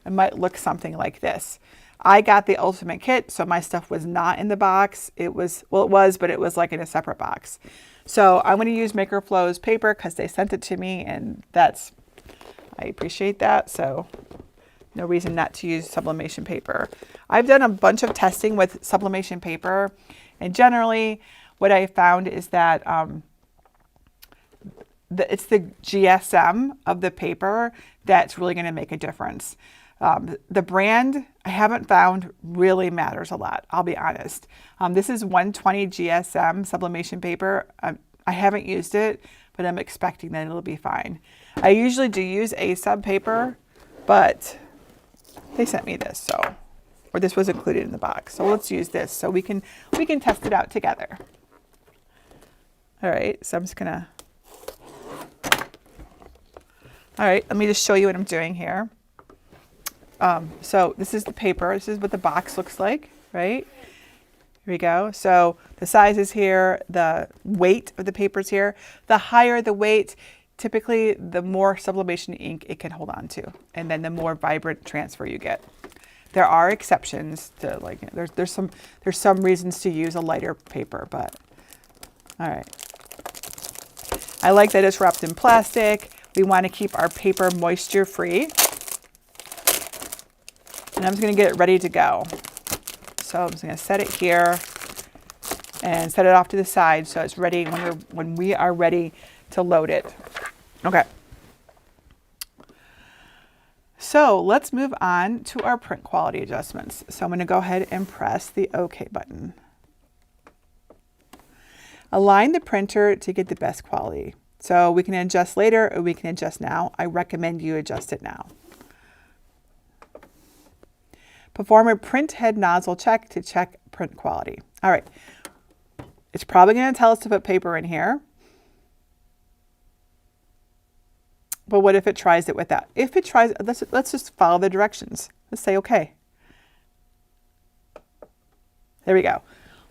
It might look something like this. I got the Ultimate Kit, so my stuff was not in the box. It was, well, it was, but it was like in a separate box. So I'm going to use MakerFlow's paper because they sent it to me, and I appreciate that. So no reason not to use sublimation paper. I've done a bunch of testing with sublimation paper, and generally what I found is that it's the GSM of the paper that's really going to make a difference. The brand I haven't found really matters a lot, I'll be honest. This is 120 GSM sublimation paper. I haven't used it, but I'm expecting that it'll be fine. I usually do use a sub paper, but they sent me this, or this was included in the box. So let's use this so we can test it out together. All right, so I'm just gonna, all right, let me just show you what I'm doing here. So this is the paper. This is what the box looks like, right? Here we go. So the size is here. The weight of the paper is here. The higher the weight, typically the more sublimation ink it can hold on to, and then the more vibrant transfer you get. There are exceptions to, like, there's some reasons to use a lighter paper, but all right. I like that it's wrapped in plastic. We want to keep our paper moisture free. And I'm just going to get it ready to go. So I'm just going to set it here and set it off to the side so it's ready when we are ready to load it. Okay. So let's move on to our print quality adjustments. So I'm going to go ahead and press the OK button. Align the printer to get the best quality. So we can adjust later or we can adjust now. I recommend you adjust it now. Perform a print head nozzle check to check print quality. All right. It's probably going to tell us to put paper in here. But what if it tries it without? If it tries, let's just follow the directions. Let's say OK. There we go.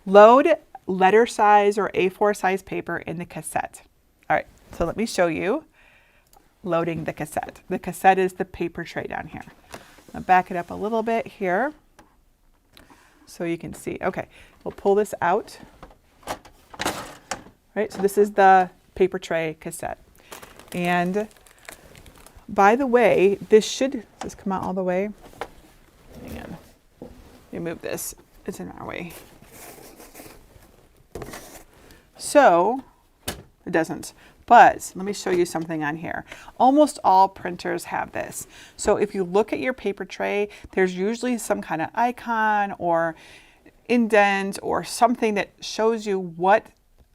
Load letter size or A4 size paper in the cassette. All right, so let me show you loading the cassette. The cassette is the paper tray down here. I'll back it up a little bit here so you can see. Okay, we'll pull this out. Right, so this is the paper tray cassette. And by the way, does this come out all the way? Hang on. Let me move this. It's in our way. So, it doesn't. But let me show you something on here. Almost all printers have this. So if you look at your paper tray, there's usually some kind of icon or indent or something that shows you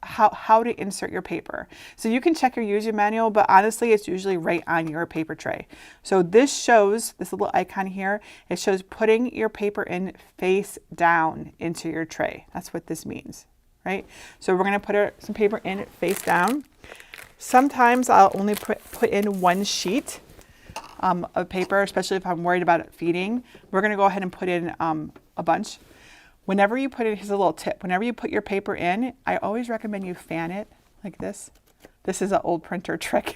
how to insert your paper. So you can check your user manual, but honestly, it's usually right on your paper tray. So this shows, this little icon here, it shows putting your paper in face down into your tray. That's what this means, right? So we're gonna put some paper in face down. Sometimes I'll only put in one sheet of paper, especially if I'm worried about it feeding. We're gonna go ahead and put in a bunch. Whenever you put it, here's a little tip. Whenever you put your paper in, I always recommend you fan it like this. This is an old printer trick,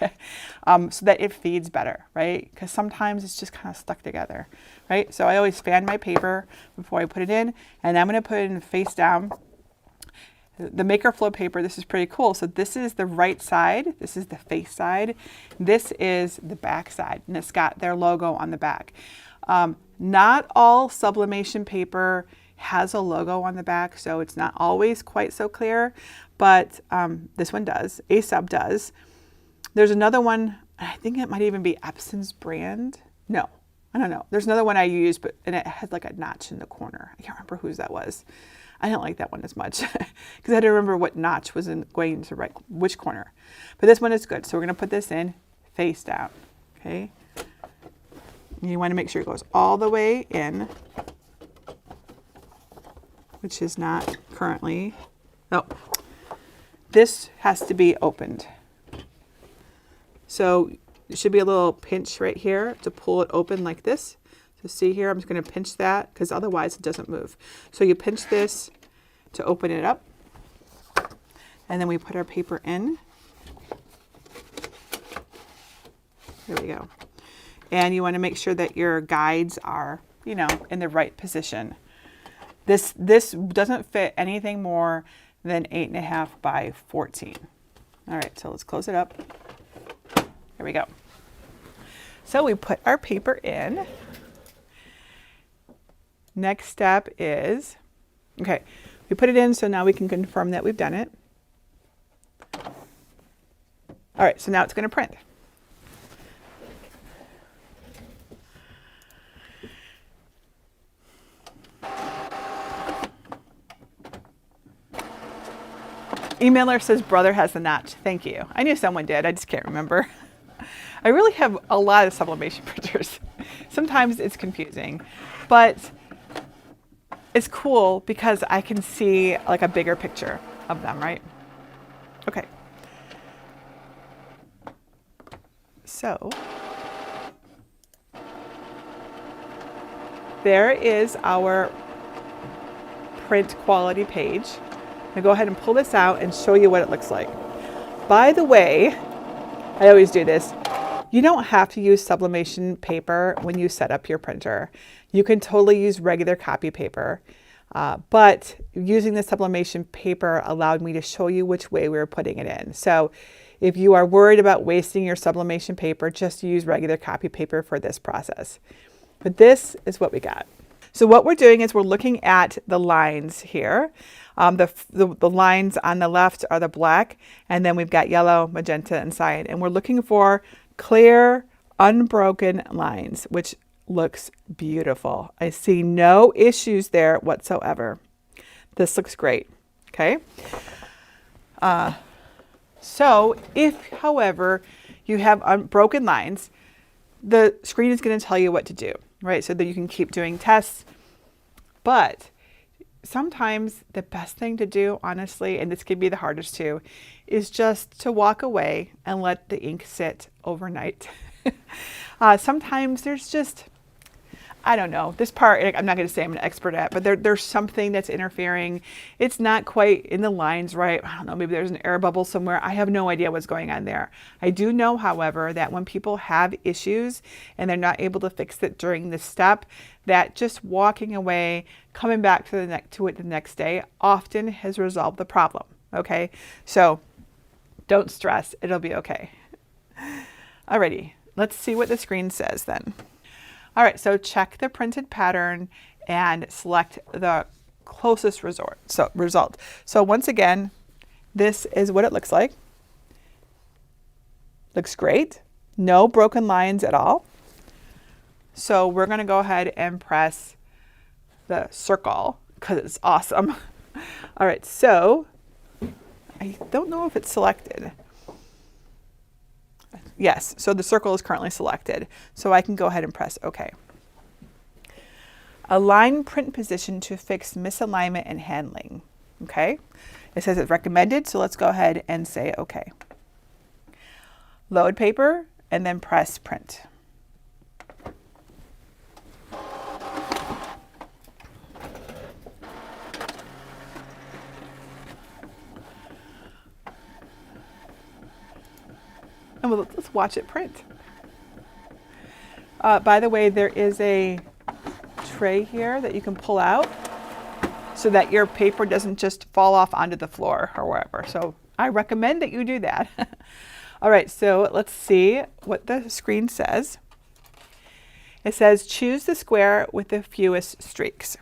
so that it feeds better, right? Because sometimes it's just kind of stuck together, right? So I always fan my paper before I put it in, and I'm gonna put it in face down. The Maker Flow paper, this is pretty cool. So this is the right side, this is the face side, this is the back side, and it's got their logo on the back. Not all sublimation paper has a logo on the back, so it's not always quite so clear, but this one does. A-Sub does. There's another one, I think it might even be Epson's brand. No, I don't know. There's another one I use, and it had like a notch in the corner. I can't remember whose that was. I didn't like that one as much because I had to remember what notch was going to which corner. But this one is good. So we're going to put this in face down, okay? You want to make sure it goes all the way in, which is not currently. Oh, this has to be opened. So there should be a little pinch right here to pull it open like this. So see here, I'm just going to pinch that because otherwise it doesn't move. So you pinch this to open it up. And then we put our paper in. There we go. And you want to make sure that your guides are, you know, in the right position. This doesn't fit anything more than 8.5 by 14. All right, so let's close it up. There we go. So we put our paper in. Next step is, okay, we put it in, so now we can confirm that we've done it. All right, so now it's going to print. Emailer says brother has the notch. Thank you. I knew someone did. I just can't remember. I really have a lot of sublimation printers. Sometimes it's confusing, but it's cool because I can see like a bigger picture of them, right? Okay. So there is our print quality page. I'll go ahead and pull this out and show you what it looks like. By the way, I always do this. You don't have to use sublimation paper when you set up your printer. You can totally use regular copy paper, but using the sublimation paper allowed me to show you which way we were putting it in. So if you are worried about wasting your sublimation paper, just use regular copy paper for this process. But this is what we got. So what we're doing is we're looking at the lines here. The lines on the left are the black, and then we've got yellow, magenta, and cyan. And we're looking for clear, unbroken lines, which looks beautiful. I see no issues there whatsoever. This looks great, okay? So if, however, you have unbroken lines, the screen is going to tell you what to do, right? So that you can keep doing tests. But sometimes the best thing to do, honestly, and this can be the hardest too, is just to walk away and let the ink sit overnight. Sometimes there's just, I don't know, this part, I'm not going to say I'm an expert at, but there's something that's interfering. It's not quite in the lines right. I don't know, maybe there's an air bubble somewhere. I have no idea what's going on there. I do know, however, that when people have issues and they're not able to fix it during this step, that just walking away, coming back to it the next day often has resolved the problem, okay? So don't stress, it'll be okay. Alrighty, let's see what the screen says then. All right, so check the printed pattern and select the closest result. So once again, this is what it looks like. Looks great. No broken lines at all. So we're going to go ahead and press the circle because it's awesome. All right, so I don't know if it's selected. Yes, so the circle is currently selected. So I can go ahead and press OK. Align print position to fix misalignment and handling. Okay, it says it's recommended, so let's go ahead and say OK. Load paper and then press print. And let's watch it print. By the way, there is a tray here that you can pull out so that your paper doesn't just fall off onto the floor or wherever. So I recommend that you do that. All right, so let's see what the screen says. It says choose the square with the fewest streaks.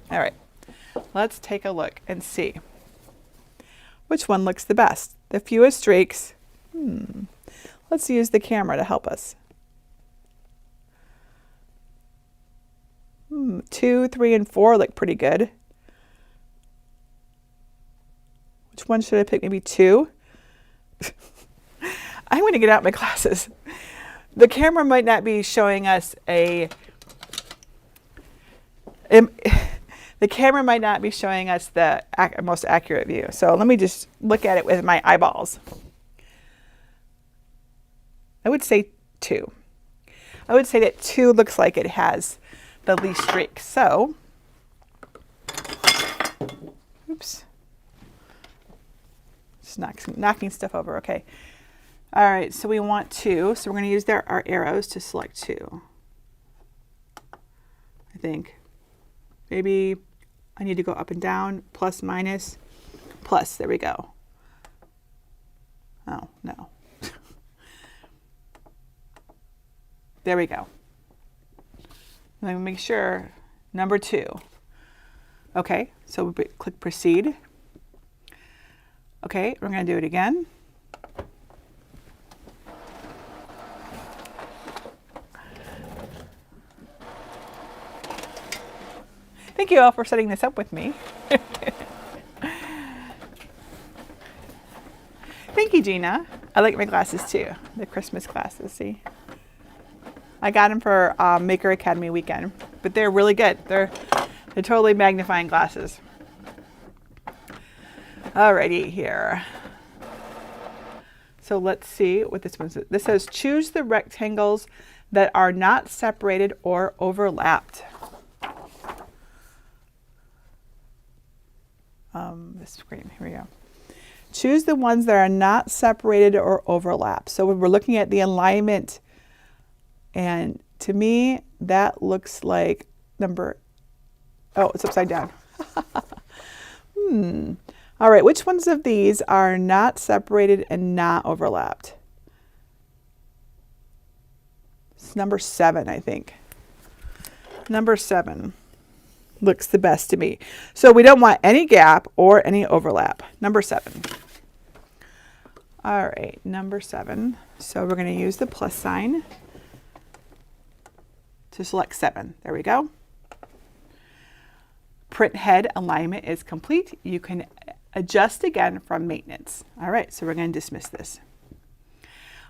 All right, let's take a look and see which one looks the best. The fewest streaks. Let's use the camera to help us. 2, 3, and 4 look pretty good. Which one should I pick? Maybe 2? I'm going to get out my glasses. The camera might not be showing us the camera might not be showing us the most accurate view. So let me just look at it with my eyeballs. I would say 2. I would say that 2 looks like it has the least streaks. So, oops, just knocking stuff over. Okay. All right, so we want 2. So we're going to use our arrows to select 2. I think. Maybe I need to go up and down, plus, minus, plus. There we go. Oh, no. There we go. Let me make sure. Number 2. Okay, so we click proceed. Okay, we're going to do it again. Thank you all for setting this up with me. Thank you, Gina. I like my glasses too, the Christmas glasses, see? I got them for Maker Academy weekend, but they're really good. They're totally magnifying glasses. Alrighty, here. So let's see what this one says. This says choose the rectangles that are not separated or overlapped. This screen, here we go. Choose the ones that are not separated or overlapped. So when we're looking at the alignment, and to me, that looks like oh, it's upside down. All right, which ones of these are not separated and not overlapped? It's number 7, I think. Number 7 looks the best to me. So we don't want any gap or any overlap. Number 7. All right, number 7. So we're going to use the plus sign to select 7. There we go. Print head alignment is complete. You can adjust again from maintenance. All right, so we're going to dismiss this.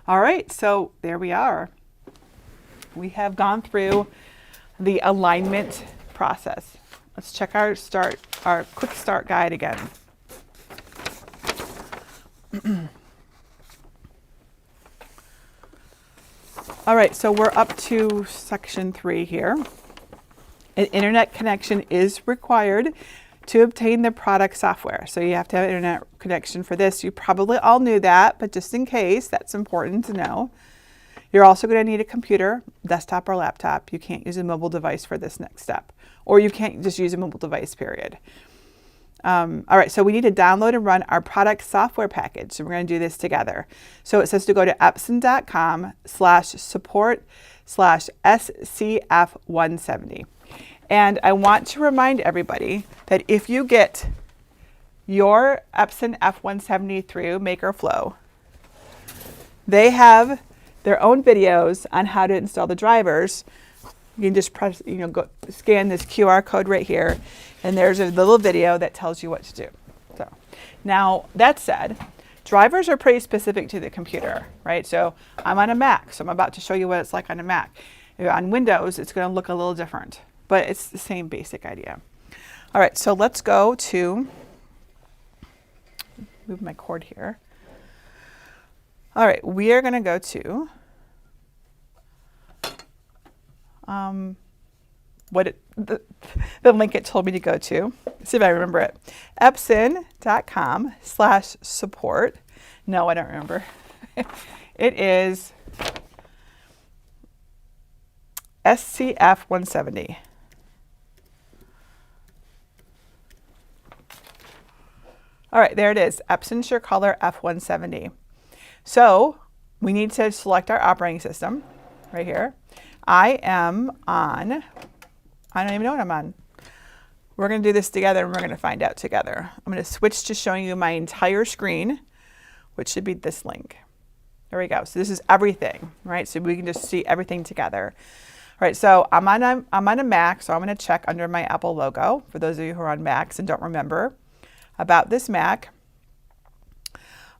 All right, so there we are. We have gone through the alignment process. Let's check our quick start guide again. All right, so we're up to section 3 here. An internet connection is required to obtain the product software. So you have to have an internet connection for this. You probably all knew that, but just in case, that's important to know. You're also going to need a computer, desktop or laptop. You can't use a mobile device for this next step, or you can't just use a mobile device, period. All right, so we need to download and run our product software package. So we're going to do this together. So it says to go to epson.com/support/SCF170. And I want to remind everybody that if you get your Epson F170 through MakerFlow, They have their own videos on how to install the drivers. You can just press, go scan this QR code right here, and there's a little video that tells you what to do. So now that said, drivers are pretty specific to the computer, right? So I'm on a Mac, so I'm about to show you what it's like on a Mac. On Windows, it's going to look a little different, but it's the same basic idea. All right, so let's go to, move my cord here. All right, we are going to go to the link it told me to go to. Let's see if I remember it. Epson.com/support. No, I don't remember. It is F170. All right, there it is, Epson SureColor F170. So we need to select our operating system right here. I am on, I don't even know what I'm on. We're going to do this together and we're going to find out together. I'm going to switch to showing you my entire screen, which should be this link. There we go. So this is everything, right? So we can just see everything together. All right, so I'm on a Mac, so I'm going to check under my Apple logo for those of you who are on Macs and don't remember about this Mac.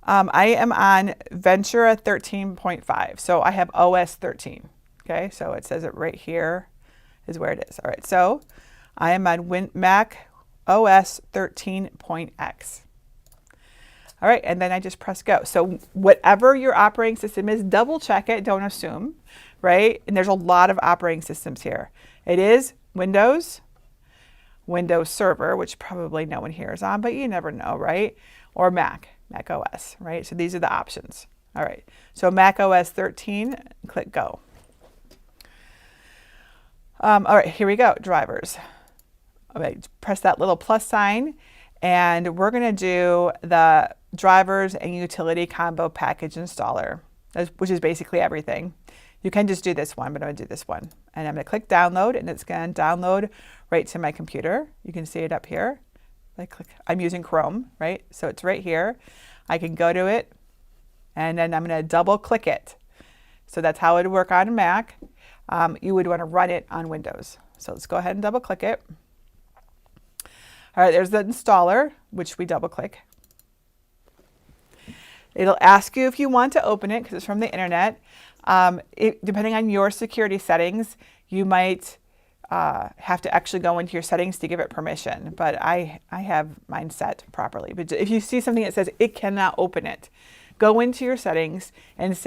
I am on Ventura 13.5, so I have OS 13. Okay, so it says it right here is where it is. All right, so I am on Mac OS 13.x. All right, and then I just press go. So whatever your operating system is, double check it, don't assume, right? And there's a lot of operating systems here. It is Windows, Windows Server, which probably no one here is on, but you never know, right? Or Mac OS, right? So these are the options. All right, so Mac OS 13, click go. All right, here we go, drivers. All right, press that little plus sign, and we're gonna do the drivers and utility combo package installer, which is basically everything. You can just do this one, but I'm gonna do this one. And I'm gonna click download, and it's gonna download right to my computer. You can see it up here. I'm using Chrome, right? So it's right here. I can go to it, and then I'm gonna double click it. So that's how it would work on a Mac. You would want to run it on Windows. So let's go ahead and double click it. All right, there's the installer, which we double click. It'll ask you if you want to open it because it's from the internet. Depending on your security settings, you might have to actually go into your settings to give it permission, but I have mine set properly. But if you see something that says it cannot open it, go into your settings and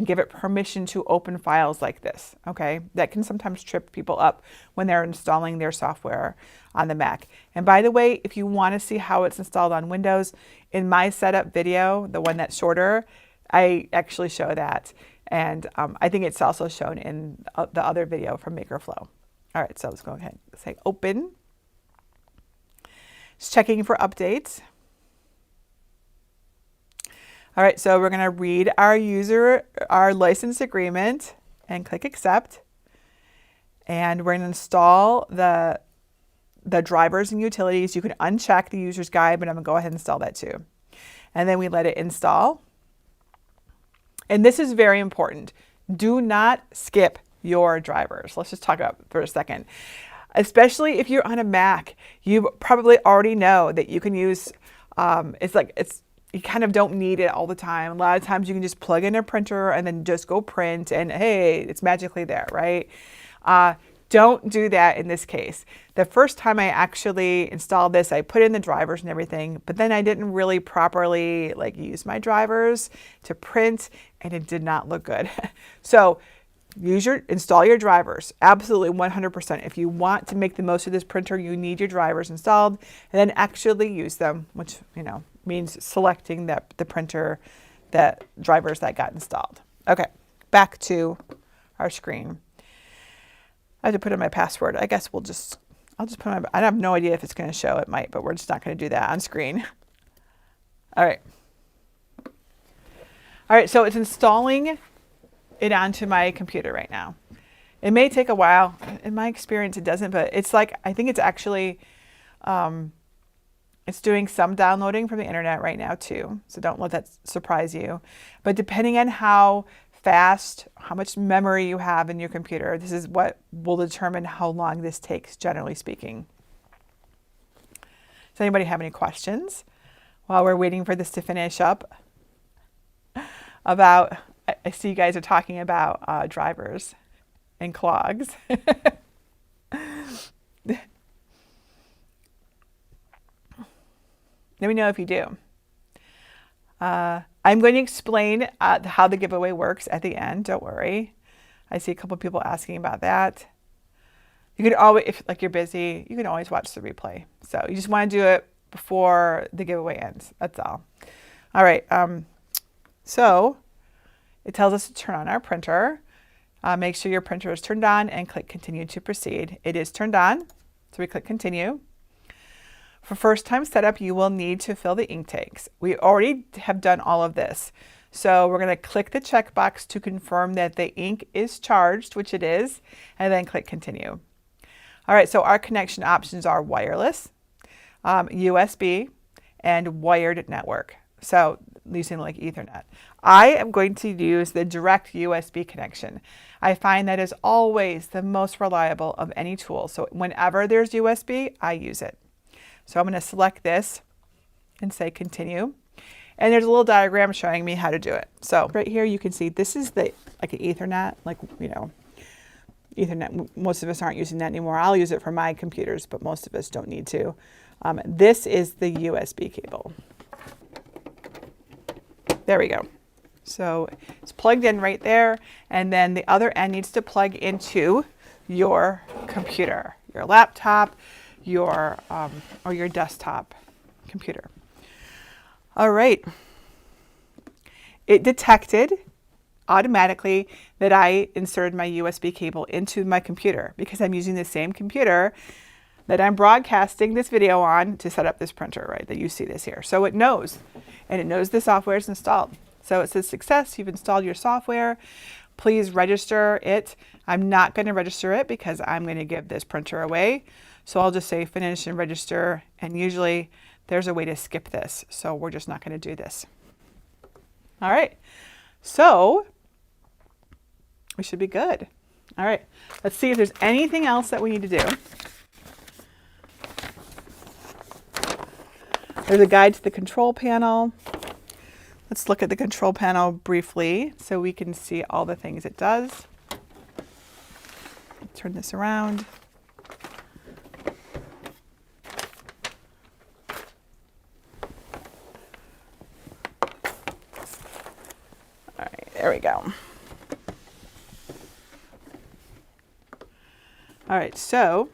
give it permission to open files like this, okay? That can sometimes trip people up when they're installing their software on the Mac. And by the way, if you want to see how it's installed on Windows, in my setup video, the one that's shorter, I actually show that. And I think it's also shown in the other video from MakerFlow. All right, so let's go ahead and say open. It's checking for updates. All right, so we're gonna read our license agreement and click accept. And we're gonna install the drivers and utilities. You can uncheck the user's guide, but I'm gonna go ahead and install that too. And then we let it install. And this is very important. Do not skip your drivers. Let's just talk about it for a second. Especially if you're on a Mac, you probably already know that you can use, you kind of don't need it all the time. A lot of times you can just plug in a printer and then just go print and hey, it's magically there, right? Don't do that in this case. The first time I actually installed this, I put in the drivers and everything, but then I didn't really properly use my drivers to print and it did not look good. So install your drivers, absolutely 100%. If you want to make the most of this printer, you need your drivers installed and then actually use them, which means selecting the printer, the drivers that got installed. Okay, back to our screen. I have to put in my password. I guess I'll just put I have no idea if it's going to show. It might, but we're just not going to do that on screen. All right. All right, so it's installing it onto my computer right now. It may take a while. In my experience, it doesn't, but it's I think it's actually, It's doing some downloading from the internet right now too, so don't let that surprise you. But depending on how fast, how much memory you have in your computer, this is what will determine how long this takes, generally speaking. Does anybody have any questions while we're waiting for this to finish up? About, I see you guys are talking about drivers and clogs. Let me know if you do. I'm going to explain how the giveaway works at the end. Don't worry. I see a couple of people asking about that. You can always, if like you're busy, you can always watch the replay. So you just want to do it before the giveaway ends. That's all. All right. So it tells us to turn on our printer. Make sure your printer is turned on and click continue to proceed. It is turned on. So we click continue. For first time setup, you will need to fill the ink tanks. We already have done all of this. So we're going to click the checkbox to confirm that the ink is charged, which it is, and then click continue. All right, so our connection options are wireless, USB, and wired network. So using like Ethernet. I am going to use the direct USB connection. I find that is always the most reliable of any tool. So whenever there's USB, I use it. So I'm going to select this and say continue. And there's a little diagram showing me how to do it. So right here you can see this is the like an Ethernet, like, you know, Ethernet. Most of us aren't using that anymore. I'll use it for my computers, but most of us don't need to. This is the USB cable. There we go. So it's plugged in right there. And then the other end needs to plug into your computer, your laptop, your or your desktop computer. All right. It detected automatically that I inserted my USB cable into my computer because I'm using the same computer that I'm broadcasting this video on to set up this printer, right? That you see this here. So it knows, and it knows the software is installed. So it says success, you've installed your software. Please register it. I'm not going to register it because I'm going to give this printer away. So I'll just say finish and register, and usually there's a way to skip this. So we're just not going to do this. All right, so we should be good. All right, let's see if there's anything else that we need to do. There's a guide to the control panel. Let's look at the control panel briefly so we can see all the things it does. Turn this around. All right, there we go. All right, so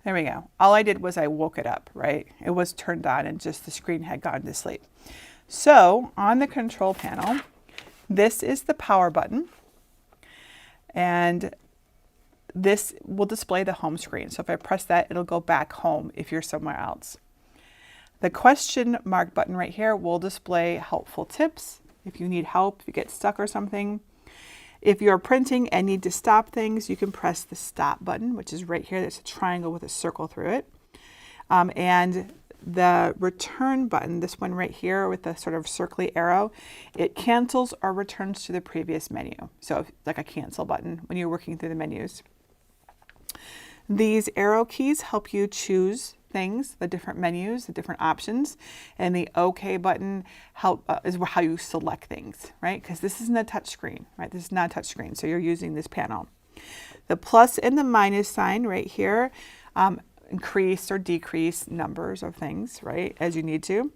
there we go. All I did was I woke it up, right? It was turned on and just the screen had gone to sleep. So on the control panel, this is the power button, and this will display the home screen. So if I press that, it'll go back home if you're somewhere else. The question mark button right here will display helpful tips. If you need help, if you get stuck or something. If you're printing and need to stop things, you can press the stop button, which is right here. There's a triangle with a circle through it. And the return button, this one right here with the sort of circly arrow, it cancels or returns to the previous menu. So like a cancel button when you're working through the menus. These arrow keys help you choose things, the different menus, the different options, and the OK button is how you select things, right? Because this isn't a touch screen, right? This is not a touch screen, so you're using this panel. The plus and the minus sign right here increase or decrease numbers of things, right, as you need to.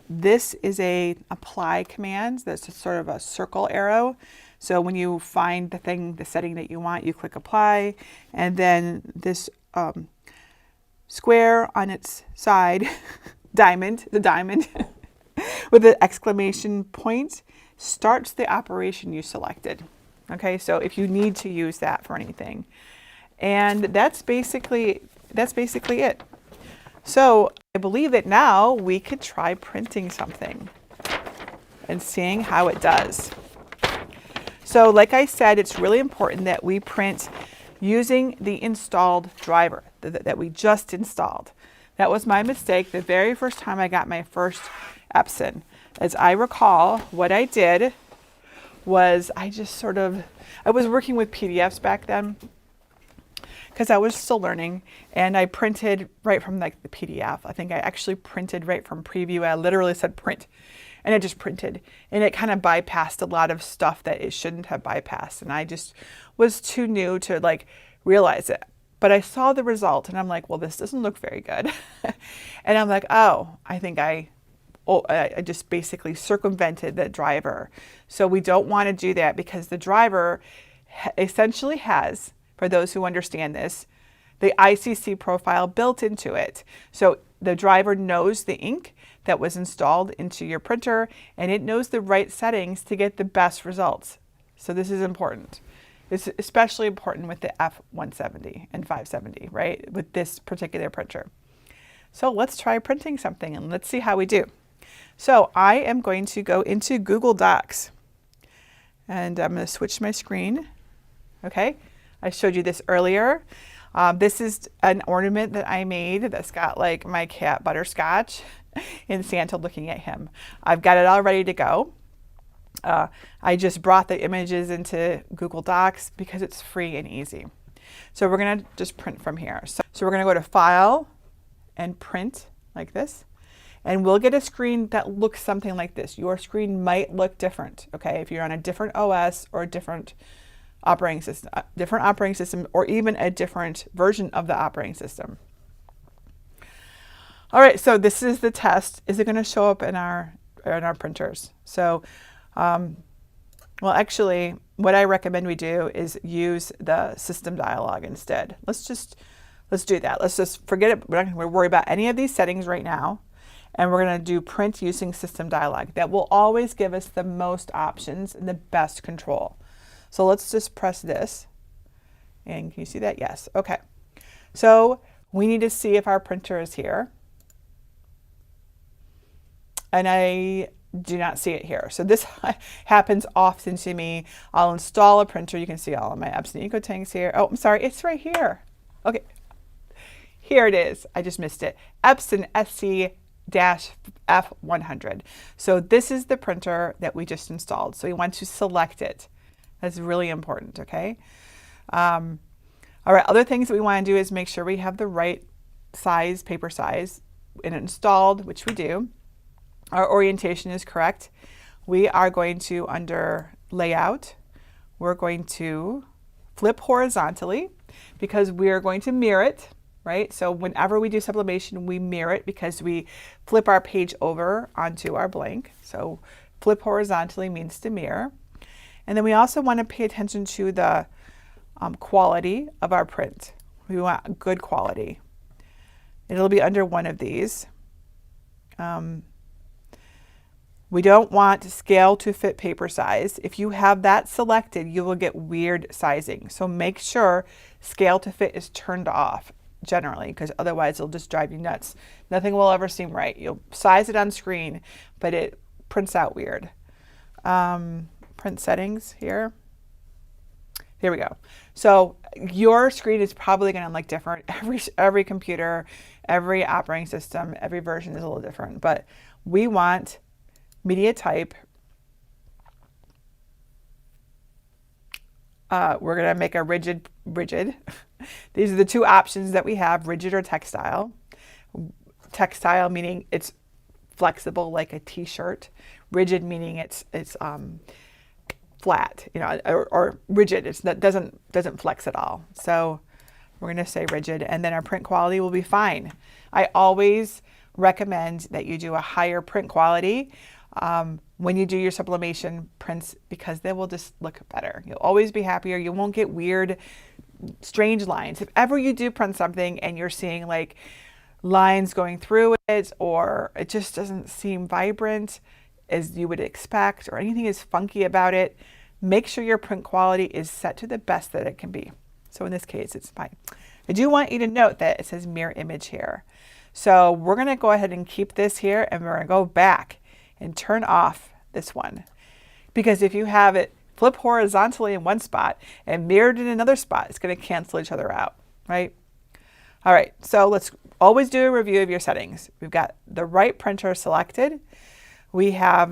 This is a apply command. That's sort of a circle arrow. So when you find the setting that you want, you click apply, and then this square on its side, the diamond with the exclamation point starts the operation you selected. Okay, so if you need to use that for anything. And that's basically it. So I believe that now we could try printing something and seeing how it does. So like I said, it's really important that we print using the installed driver that we just installed. That was my mistake the very first time I got my first Epson. As I recall, what I did was I was working with PDFs back then because I was still learning, and I printed right from like the PDF. I think I actually printed right from preview. I literally said print, and it just printed, and it kind of bypassed a lot of stuff that it shouldn't have bypassed, and I just was too new to like realize it. But I saw the result, and I'm like, well, this doesn't look very good. And I'm like, oh, I think I just basically circumvented the driver. So we don't want to do that, because the driver essentially has, for those who understand this, the ICC profile built into it. So the driver knows the ink that was installed into your printer, and it knows the right settings to get the best results. So this is important. It's especially important with the F170 and 570, right? With this particular printer. So let's try printing something and let's see how we do. So I am going to go into Google Docs, and I'm going to switch my screen. Okay, I showed you this earlier. This is an ornament that I made that's got like my cat Butterscotch and Santa looking at him. I've got it all ready to go. I just brought the images into Google Docs because it's free and easy. So we're going to just print from here. So we're going to go to File and Print like this. And we'll get a screen that looks something like this. Your screen might look different, okay? If you're on a different OS or a different operating system, or even a different version of the operating system. All right, so this is the test. Is it going to show up in our printers? So, well, actually, what I recommend we do is use the system dialog instead. Let's do that. Let's just forget it. We're not going to worry about any of these settings right now. And we're going to do print using system dialog. That will always give us the most options and the best control. So let's just press this. And can you see that? Yes. Okay. So we need to see if our printer is here. And I do not see it here. So this happens often to me. I'll install a printer. You can see all of my Epson EcoTanks here. Oh, I'm sorry. It's right here. Okay. Here it is. I just missed it. Epson SC-F100. So this is the printer that we just installed. So you want to select it. That's really important, okay? All right, other things that we want to do is make sure we have the right size, paper size, and installed, which we do. Our orientation is correct. We are going to, under Layout, we're going to flip horizontally because we are going to mirror it, right? So whenever we do sublimation, we mirror it because we flip our page over onto our blank. So flip horizontally means to mirror. And then we also want to pay attention to the quality of our print. We want good quality. It'll be under one of these. We don't want scale to fit paper size. If you have that selected, you will get weird sizing. So make sure scale to fit is turned off generally, because otherwise it'll just drive you nuts. Nothing will ever seem right. You'll size it on screen, but it prints out weird. Print settings here. There we go. So your screen is probably going to look different. Every computer, every operating system, every version is a little different. But we want media type. We're going to make a rigid. These are the two options that we have: rigid or textile. Textile meaning it's flexible like a t-shirt. Rigid meaning it's flat, you know, or rigid. That doesn't flex at all. So we're going to say rigid, and then our print quality will be fine. I always recommend that you do a higher print quality when you do your sublimation prints, because they will just look better. You'll always be happier. You won't get weird, strange lines. If ever you do print something and you're seeing like lines going through it, or it just doesn't seem vibrant as you would expect, or anything is funky about it, make sure your print quality is set to the best that it can be. So in this case, it's fine. I do want you to note that it says mirror image here. So we're going to go ahead and keep this here, and we're going to go back and turn off this one. Because if you have it flip horizontally in one spot and mirrored in another spot, it's going to cancel each other out, right? All right, so let's always do a review of your settings. We've got the right printer selected. We have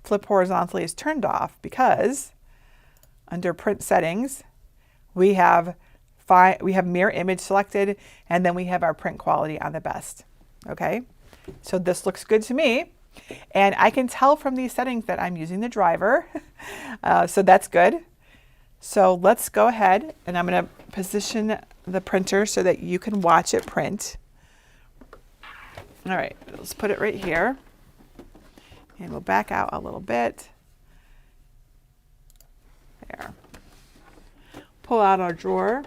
flip horizontally is turned off because under print settings, we have mirror image selected, and then we have our print quality on the best. Okay, so this looks good to me, and I can tell from these settings that I'm using the driver, so that's good. So let's go ahead, and I'm going to position the printer so that you can watch it print. All right, let's put it right here, and we'll back out a little bit. There. Pull out our drawer.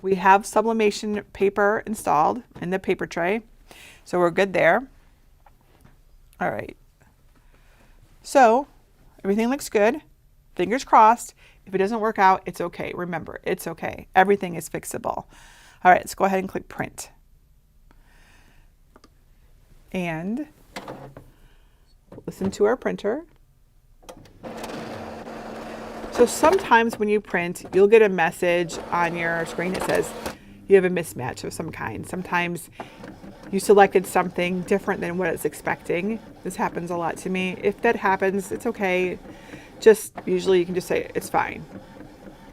We have sublimation paper installed in the paper tray, so we're good there. All right. So everything looks good. Fingers crossed. If it doesn't work out, it's okay. Remember, it's okay. Everything is fixable. All right, let's go ahead and click print. And listen to our printer. So sometimes when you print, you'll get a message on your screen that says you have a mismatch of some kind. Sometimes you selected something different than what it's expecting. This happens a lot to me. If that happens, it's okay. Just usually you can just say it's fine,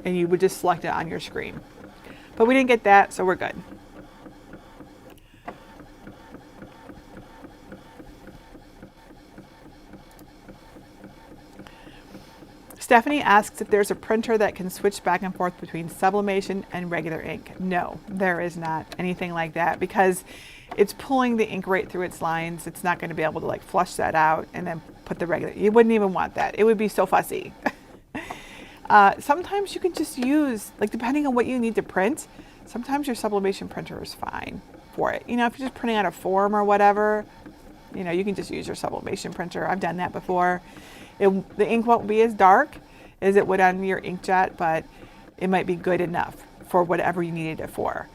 and you would just select it on your screen. But we didn't get that, so we're good. Stephanie asks if there's a printer that can switch back and forth between sublimation and regular ink. No, there is not anything like that, because it's pulling the ink right through its lines. It's not going to be able to like flush that out and then put the regular. You wouldn't even want that. It would be so fussy. Sometimes you can just use, like, depending on what you need to print, sometimes your sublimation printer is fine for it. You know, if you're just printing out a form or whatever, you know, you can just use your sublimation printer. I've done that before. The ink won't be as dark as it would on your inkjet, but it might be good enough for whatever you needed it for.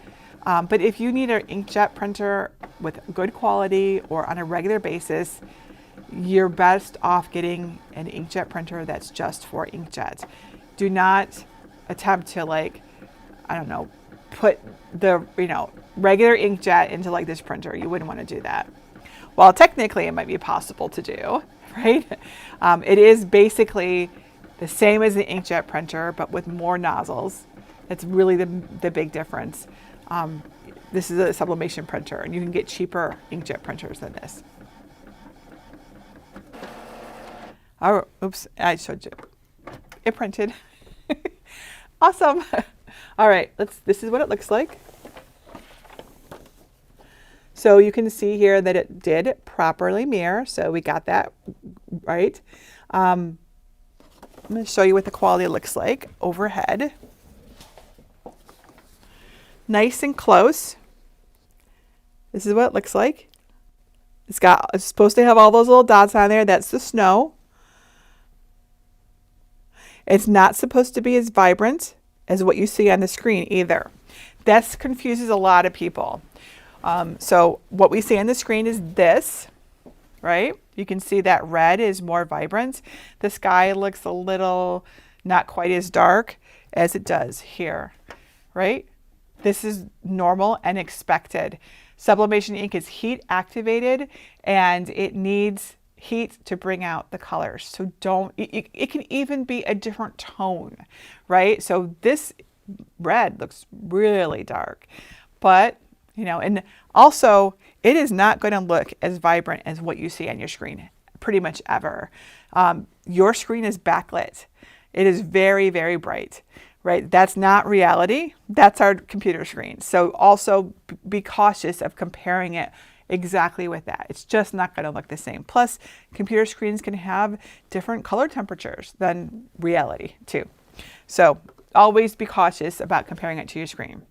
But if you need an inkjet printer with good quality or on a regular basis, you're best off getting an inkjet printer that's just for inkjet. Do not attempt to, like, I don't know, put the, regular inkjet into like this printer. You wouldn't want to do that. Well, technically it might be possible to do, right? It is basically the same as the inkjet printer, but with more nozzles. That's really the big difference. This is a sublimation printer, and you can get cheaper inkjet printers than this. Oh, oops, I showed you. It printed. Awesome. All right, this is what it looks like. So you can see here that it did properly mirror, so we got that right. I'm going to show you what the quality looks like overhead. Nice and close. This is what it looks like. It's supposed to have all those little dots on there. That's the snow. It's not supposed to be as vibrant as what you see on the screen either. This confuses a lot of people. So what we see on the screen is this, right? You can see that red is more vibrant. The sky looks a little not quite as dark as it does here, right? This is normal and expected. Sublimation ink is heat activated, and it needs heat to bring out the colors. So it can even be a different tone, right? So this red looks really dark, but and also it is not going to look as vibrant as what you see on your screen pretty much ever. Your screen is backlit. It is very, very bright, right? That's not reality. That's our computer screen. So also be cautious of comparing it exactly with that. It's just not going to look the same. Plus, computer screens can have different color temperatures than reality too. So always be cautious about comparing it to your screen.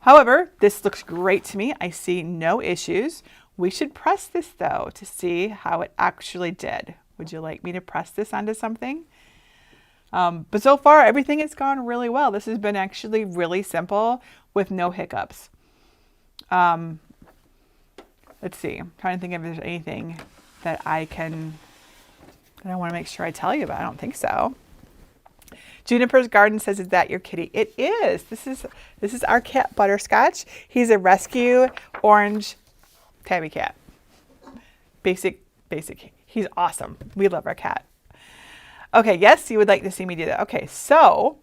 However, this looks great to me. I see no issues. We should press this though to see how it actually did. Would you like me to press this onto something? But so far, everything has gone really well. This has been actually really simple with no hiccups. Let's see. I'm trying to think if there's anything that I can that I want to make sure I tell you about. I don't think so. Juniper's Garden says, "Is that your kitty?" It is. This is our cat Butterscotch. He's a rescue orange tabby cat. Basic. He's awesome. We love our cat. Okay, yes, you would like to see me do that. Okay, so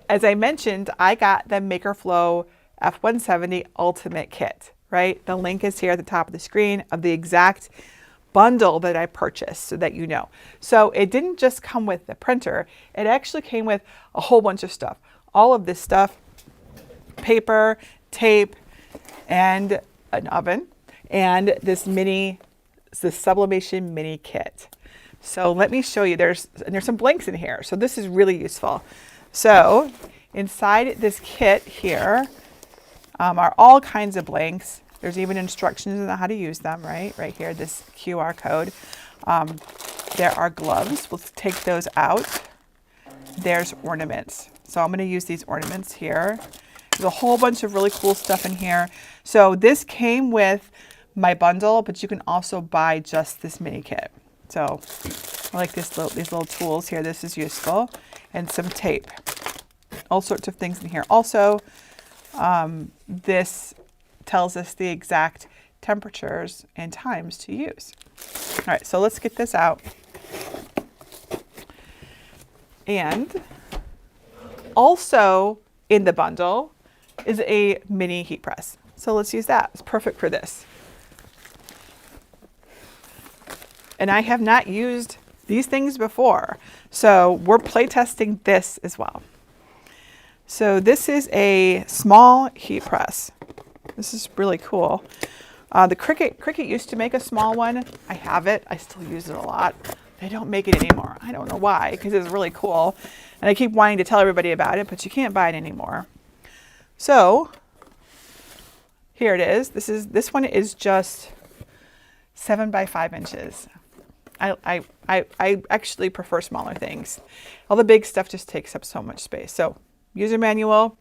as I mentioned, I got the MakerFlow F170 Ultimate Kit, right? The link is here at the top of the screen of the exact bundle that I purchased so that you know. So it didn't just come with the printer, it actually came with a whole bunch of stuff. All of this stuff, paper, tape, and an oven, and this Sublimation mini kit. So let me show you, there's some blanks in here. So this is really useful. So inside this kit here are all kinds of blanks. There's even instructions on how to use them, right? Right here, this QR code. There are gloves. We'll take those out. There's ornaments. So I'm going to use these ornaments here. There's a whole bunch of really cool stuff in here. So this came with my bundle, but you can also buy just this mini kit. So I like these little tools here. This is useful. And some tape. All sorts of things in here. Also, this tells us the exact temperatures and times to use. All right, so let's get this out. And also in the bundle is a mini heat press. So let's use that. It's perfect for this. And I have not used these things before. So we're playtesting this as well. So this is a small heat press. This is really cool. The Cricut used to make a small one. I have it. I still use it a lot. They don't make it anymore. I don't know why, because it's really cool. And I keep wanting to tell everybody about it, but you can't buy it anymore. So here it is. This one is just 7 by 5 inches. I actually prefer smaller things. All the big stuff just takes up so much space. So user manual.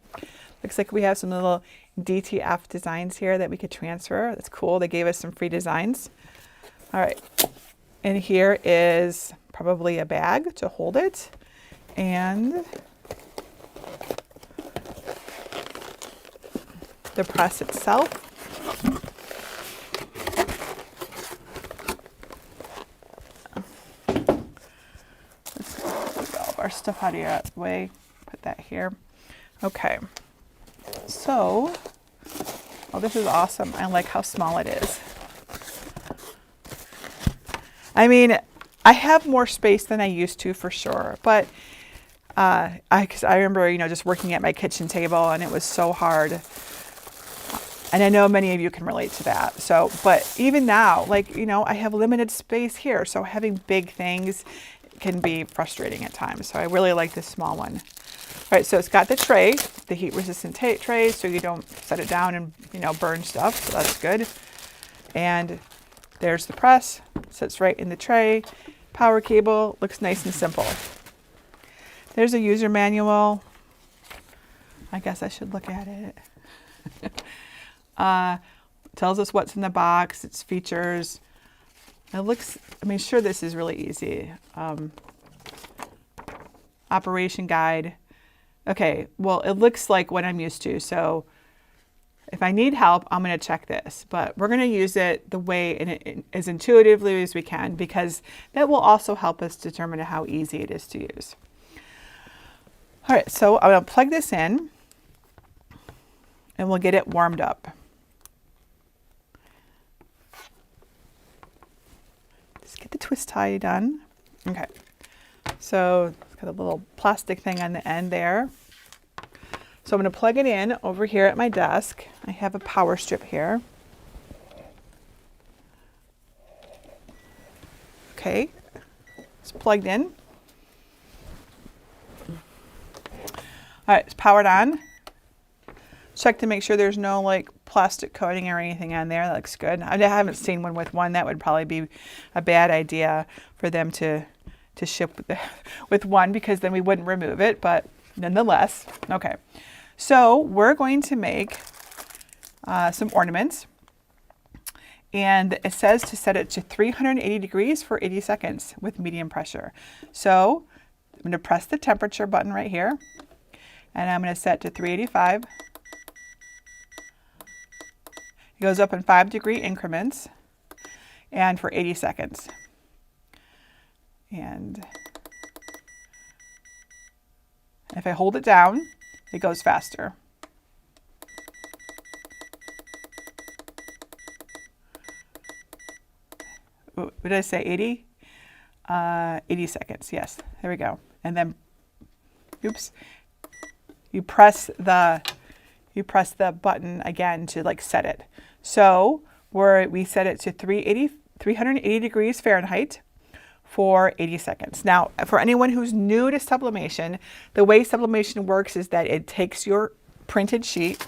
Looks like we have some little DTF designs here that we could transfer. That's cool. They gave us some free designs. All right. And here is probably a bag to hold it. And the press itself. Let's get all of our stuff out of the way. Put that here. Okay. So, oh, this is awesome. I like how small it is. I mean, I have more space than I used to for sure, but because I remember, just working at my kitchen table and it was so hard. And I know many of you can relate to that. So, but even now, I have limited space here. So having big things can be frustrating at times. So I really like this small one. All right, so it's got the tray, the heat resistant tray, so you don't set it down and, burn stuff. So that's good. And there's the press, sits right in the tray. Power cable, looks nice and simple. There's a user manual. I guess I should look at it. Tells us what's in the box, its features. It looks, sure this is really easy. Operation guide. Okay, well, it looks like what I'm used to. So if I need help, I'm going to check this. But we're going to use it the way and as intuitively as we can, because that will also help us determine how easy it is to use. All right, so I'm going to plug this in and we'll get it warmed up. Just get the twist tie done. Okay, so it's got a little plastic thing on the end there. So I'm going to plug it in over here at my desk. I have a power strip here. Okay, it's plugged in. All right, it's powered on. Check to make sure there's no plastic coating or anything on there. That looks good. I haven't seen one with one. That would probably be a bad idea for them to ship with one, because then we wouldn't remove it, but nonetheless. Okay, so we're going to make some ornaments, And it says to set it to 380 degrees for 80 seconds with medium pressure. So I'm going to press the temperature button right here, and I'm going to set to 385. It goes up in 5-degree increments and for 80 seconds. And if I hold it down, it goes faster. What did I say, 80? 80 seconds, yes, there we go. And then, oops, you press the button again to like set it. So we set it to 380 degrees Fahrenheit for 80 seconds. Now, for anyone who's new to sublimation, the way sublimation works is that it takes your printed sheet,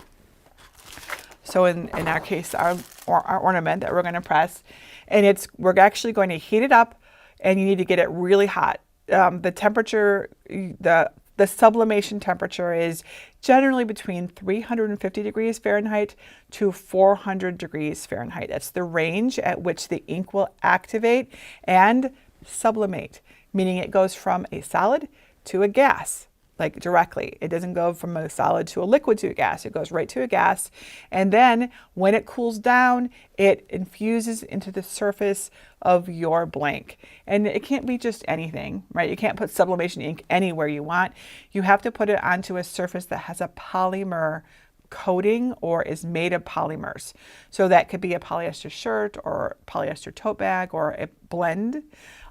so in our case, our ornament that we're going to press, and we're actually going to heat it up, and you need to get it really hot. The temperature, the sublimation temperature is generally between 350 degrees Fahrenheit to 400 degrees Fahrenheit. That's the range at which the ink will activate and sublimate, meaning it goes from a solid to a gas, like directly. It doesn't go from a solid to a liquid to a gas. It goes right to a gas. And then when it cools down, it infuses into the surface of your blank. And it can't be just anything, right? You can't put sublimation ink anywhere you want. You have to put it onto a surface that has a polymer coating or is made of polymers. So that could be a polyester shirt or polyester tote bag or a blend.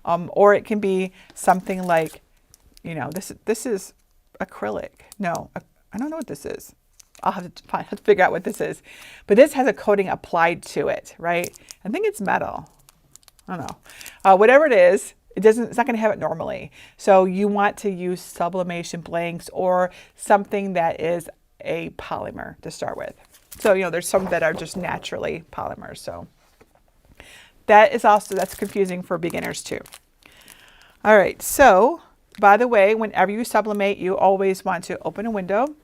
Or it can be something like, you know, this is acrylic. No, I don't know what this is. I'll have to figure out what this is. But this has a coating applied to it, right? I think it's metal. I don't know. Whatever it is, it's not going to have it normally. So you want to use sublimation blanks or something that is a polymer to start with. So, you know, there's some that are just naturally polymers. So that's confusing for beginners too. All right. So by the way, whenever you sublimate, you always want to open a window,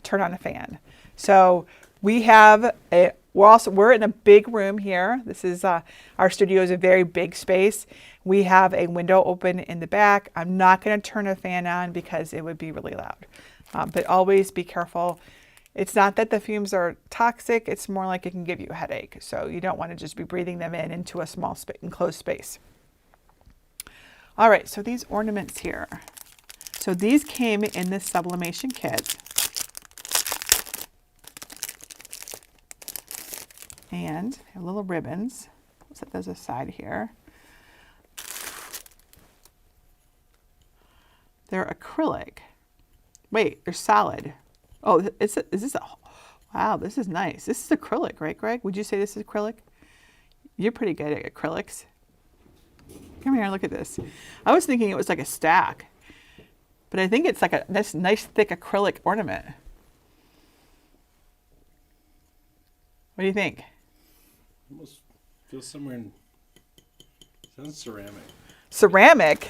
turn on a fan. So we're in a big room here. This is our studio is a very big space. We have a window open in the back. I'm not going to turn a fan on because it would be really loud. But always be careful. It's not that the fumes are toxic. It's more like it can give you a headache. So you don't want to just be breathing them into a small enclosed space. All right, so these ornaments here. So these came in this sublimation kit. And they have little ribbons. I'll set those aside here. They're acrylic. Wait, they're solid. Oh, wow, this is nice. This is acrylic, right, Greg? Would you say this is acrylic? You're pretty good at acrylics. Come here, look at this. I was thinking it was like a stack, but I think it's like a nice thick acrylic ornament. What do you think? Almost feels somewhere in, sounds ceramic. Ceramic?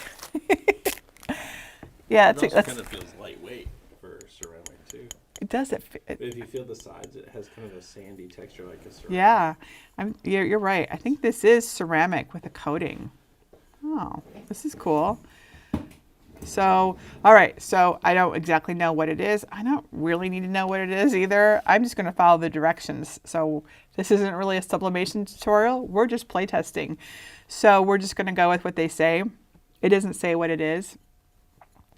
Yeah, it also kind of feels lightweight for ceramic too. It does. But if you feel the sides, it has kind of a sandy texture like a ceramic. Yeah, you're right. I think this is ceramic with a coating. Oh, this is cool. So, all right. So I don't exactly know what it is. I don't really need to know what it is either. I'm just going to follow the directions. So this isn't really a sublimation tutorial. We're just playtesting. So we're just going to go with what they say. It doesn't say what it is.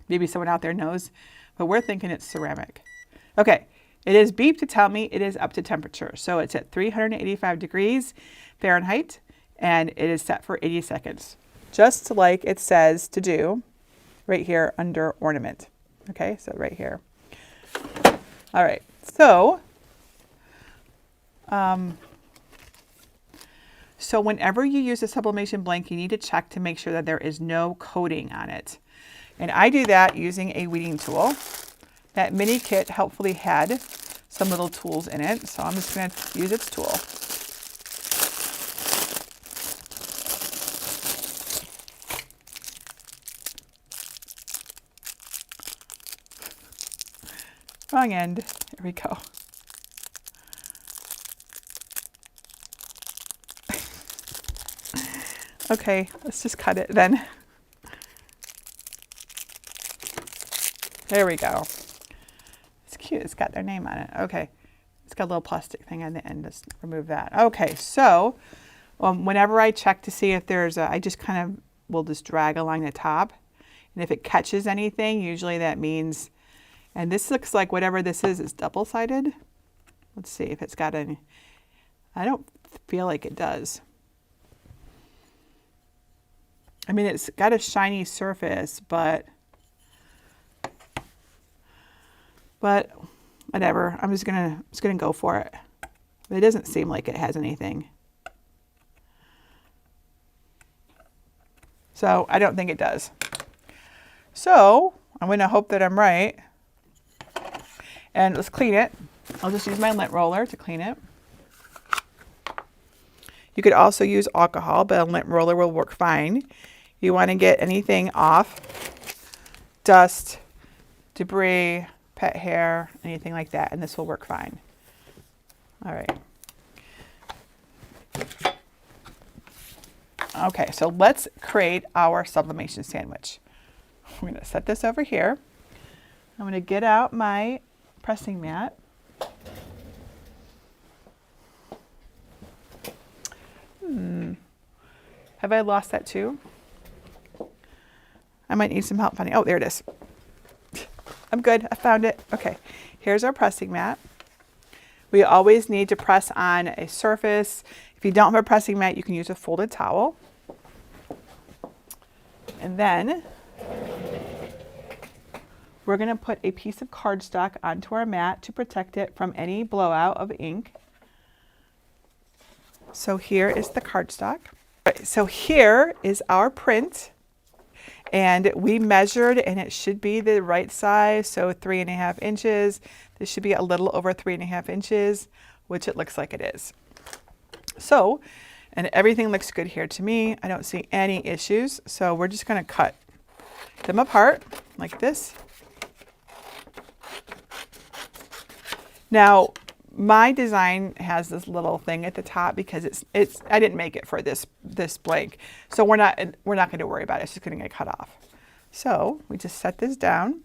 Maybe someone out there knows, but we're thinking it's ceramic. Okay. It is beep to tell me it is up to temperature. So it's at 385 degrees Fahrenheit and it is set for 80 seconds. Just like it says to do right here under ornament. Okay, so right here. All right, so whenever you use a sublimation blank, you need to check to make sure that there is no coating on it. And I do that using a weeding tool. That mini kit helpfully had some little tools in it, so I'm just going to use its tool. Wrong end. There we go. Okay, let's just cut it then. There we go. It's cute. It's got their name on it. Okay. It's got a little plastic thing on the end. Let's remove that. Okay, so whenever I check to see if there's I just kind of will just drag along the top. And if it catches anything, usually that means, and this looks like whatever this is double-sided. Let's see if it's got any. I don't feel like it does. I mean, it's got a shiny surface, but whatever. I'm just gonna go for it. But it doesn't seem like it has anything. So I don't think it does. So I'm gonna hope that I'm right. And let's clean it. I'll just use my lint roller to clean it. You could also use alcohol, but a lint roller will work fine. You want to get anything off, dust, debris, pet hair, anything like that, and this will work fine. All right. Okay, so let's create our sublimation sandwich. We're going to set this over here. I'm going to get out my pressing mat. Have I lost that too? I might need some help finding. Oh, there it is. I'm good. I found it. Okay, here's our pressing mat. We always need to press on a surface. If you don't have a pressing mat, you can use a folded towel. And then we're going to put a piece of cardstock onto our mat to protect it from any blowout of ink. So here is the cardstock. Right, so here is our print. And we measured, and it should be the right size, so 3.5 inches. This should be a little over 3.5 inches, which it looks like it is. So, and everything looks good here to me. I don't see any issues. So we're just going to cut them apart like this. Now, my design has this little thing at the top because it's I didn't make it for this blank. So we're not going to worry about it. It's just going to get cut off. So we just set this down.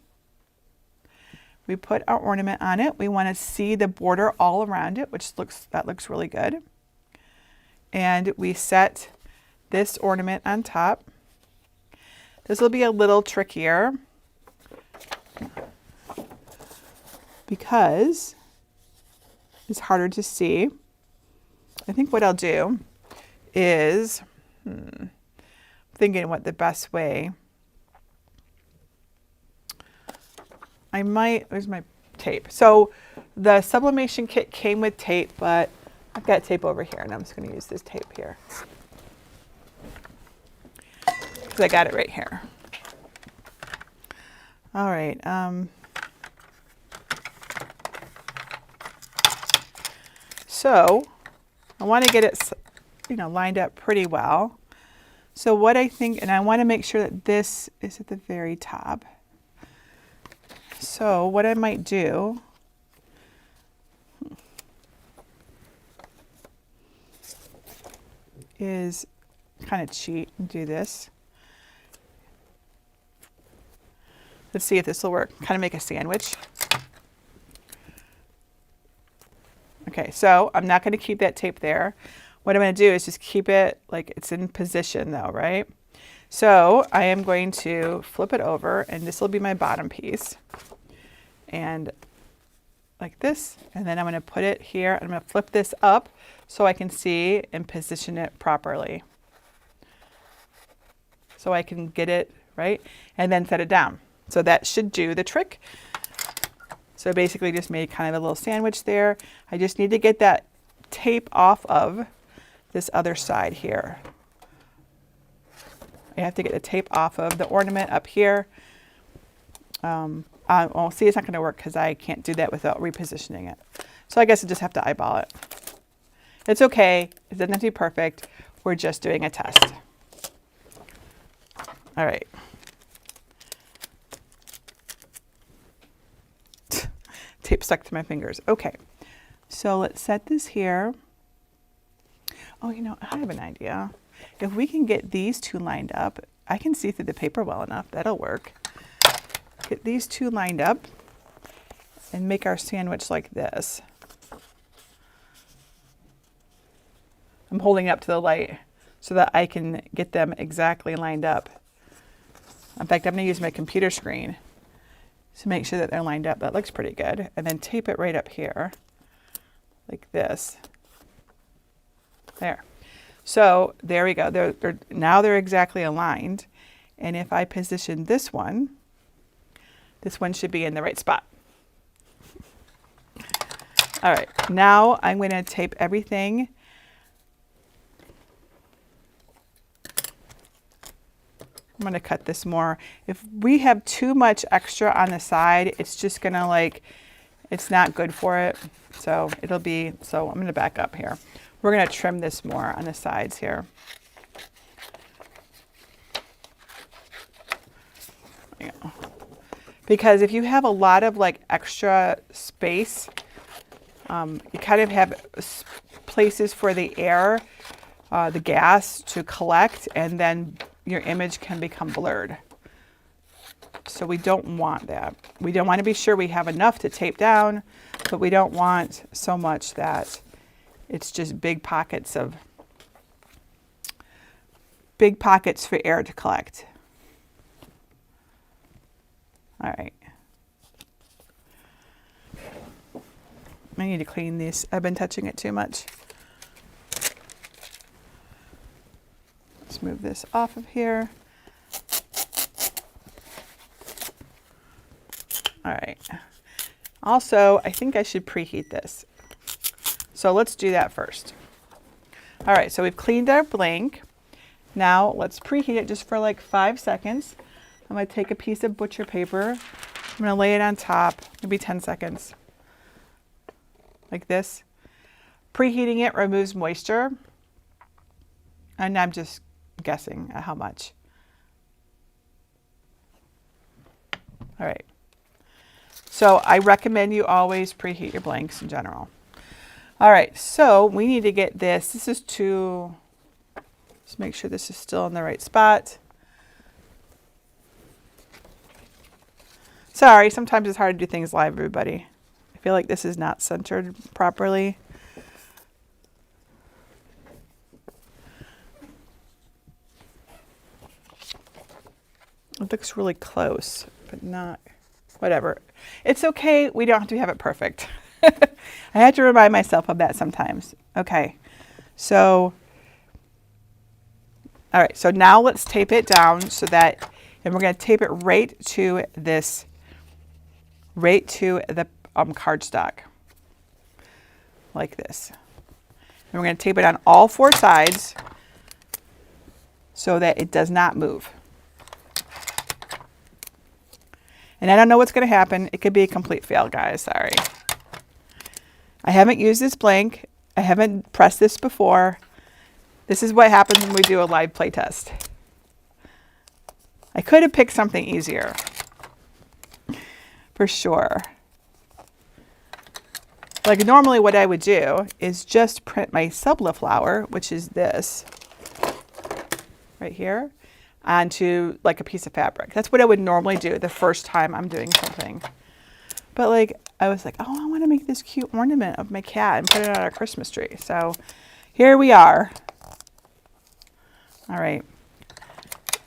We put our ornament on it. We want to see the border all around it, which looks really good. And we set this ornament on top. This will be a little trickier because it's harder to see. I think what I'll do is, thinking what the best way. Where's my tape? So the sublimation kit came with tape, but I've got tape over here, and I'm just going to use this tape here because I got it right here. All right. So I want to get it, lined up pretty well. So what I think, and I want to make sure that this is at the very top. So what I might do is kind of cheat and do this. Let's see if this will work. Kind of make a sandwich. Okay, so I'm not going to keep that tape there. What I'm going to do is just keep it like it's in position though, right? So I am going to flip it over, and this will be my bottom piece. And like this, and then I'm going to put it here. I'm going to flip this up so I can see and position it properly. So I can get it right, and then set it down. So that should do the trick. So basically just made kind of a little sandwich there. I just need to get that tape off of this other side here. I have to get the tape off of the ornament up here. Well, see, it's not going to work because I can't do that without repositioning it. So I guess I just have to eyeball it. It's okay. It doesn't have to be perfect. We're just doing a test. All right. Tape stuck to my fingers. Okay. So let's set this here. Oh, I have an idea. if we can get these two lined up, I can see through the paper well enough. That'll work. Get these two lined up and make our sandwich like this. I'm holding it up to the light so that I can get them exactly lined up. In fact, I'm going to use my computer screen to make sure that they're lined up. That looks pretty good. And then tape it right up here like this. There. So there we go. Now they're exactly aligned. And if I position this one should be in the right spot. All right, now I'm going to tape everything. I'm going to cut this more. If we have too much extra on the side, it's just going to it's not good for it. So I'm going to back up here. We're going to trim this more on the sides here. There you go. Because if you have a lot of extra space, you kind of have places for the air, the gas to collect, and then your image can become blurred. So we don't want that. We don't want to be sure we have enough to tape down, but we don't want so much that it's just big pockets for air to collect. All right. I need to clean these. I've been touching it too much. Let's move this off of here. All right. Also, I think I should preheat this. So let's do that first. All right, so we've cleaned our blank. Now let's preheat it just for 5 seconds. I'm going to take a piece of butcher paper. I'm going to lay it on top, maybe 10 seconds. Like this. Preheating it removes moisture. And I'm just guessing at how much. All right. So I recommend you always preheat your blanks in general. All right, so we need to get this. This is just make sure this is still in the right spot. Sorry, sometimes it's hard to do things live, everybody. I feel like this is not centered properly. It looks really close, but not, whatever. It's okay, we don't have to have it perfect. I have to remind myself of that sometimes. Okay, so, all right, so now let's tape it down so that, and we're gonna tape it right to this, right to the cardstock, like this. And we're gonna tape it on all 4 sides so that it does not move. And I don't know what's gonna happen. It could be a complete fail, guys, sorry. I haven't used this blank. I haven't pressed this before. This is what happens when we do a live play test. I could have picked something easier, for sure. Normally what I would do is just print my Subliflower, which is this, right here, onto a piece of fabric. That's what I would normally do the first time I'm doing something. But I was like, oh, I want to make this cute ornament of my cat and put it on our Christmas tree. So here we are. All right.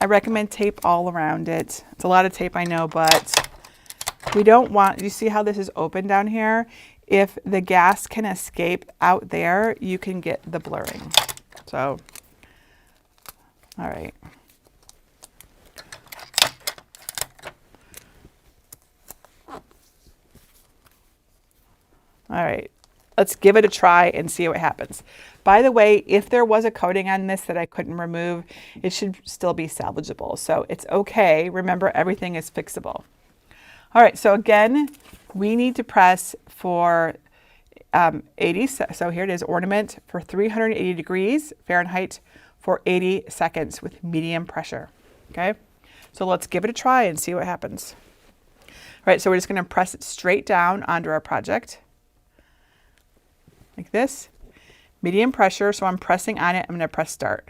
I recommend tape all around it. It's a lot of tape, I know, but we don't want, you see how this is open down here? If the gas can escape out there, you can get the blurring. So, all right. All right, let's give it a try and see what happens. By the way, if there was a coating on this that I couldn't remove, it should still be salvageable. So it's okay. Remember, everything is fixable. All right, so again, we need to press for 80. So here it is, ornament for 380 degrees Fahrenheit for 80 seconds with medium pressure. Okay, so let's give it a try and see what happens. All right, so we're just going to press it straight down onto our project. Like this, medium pressure, so I'm pressing on it. I'm going to press start.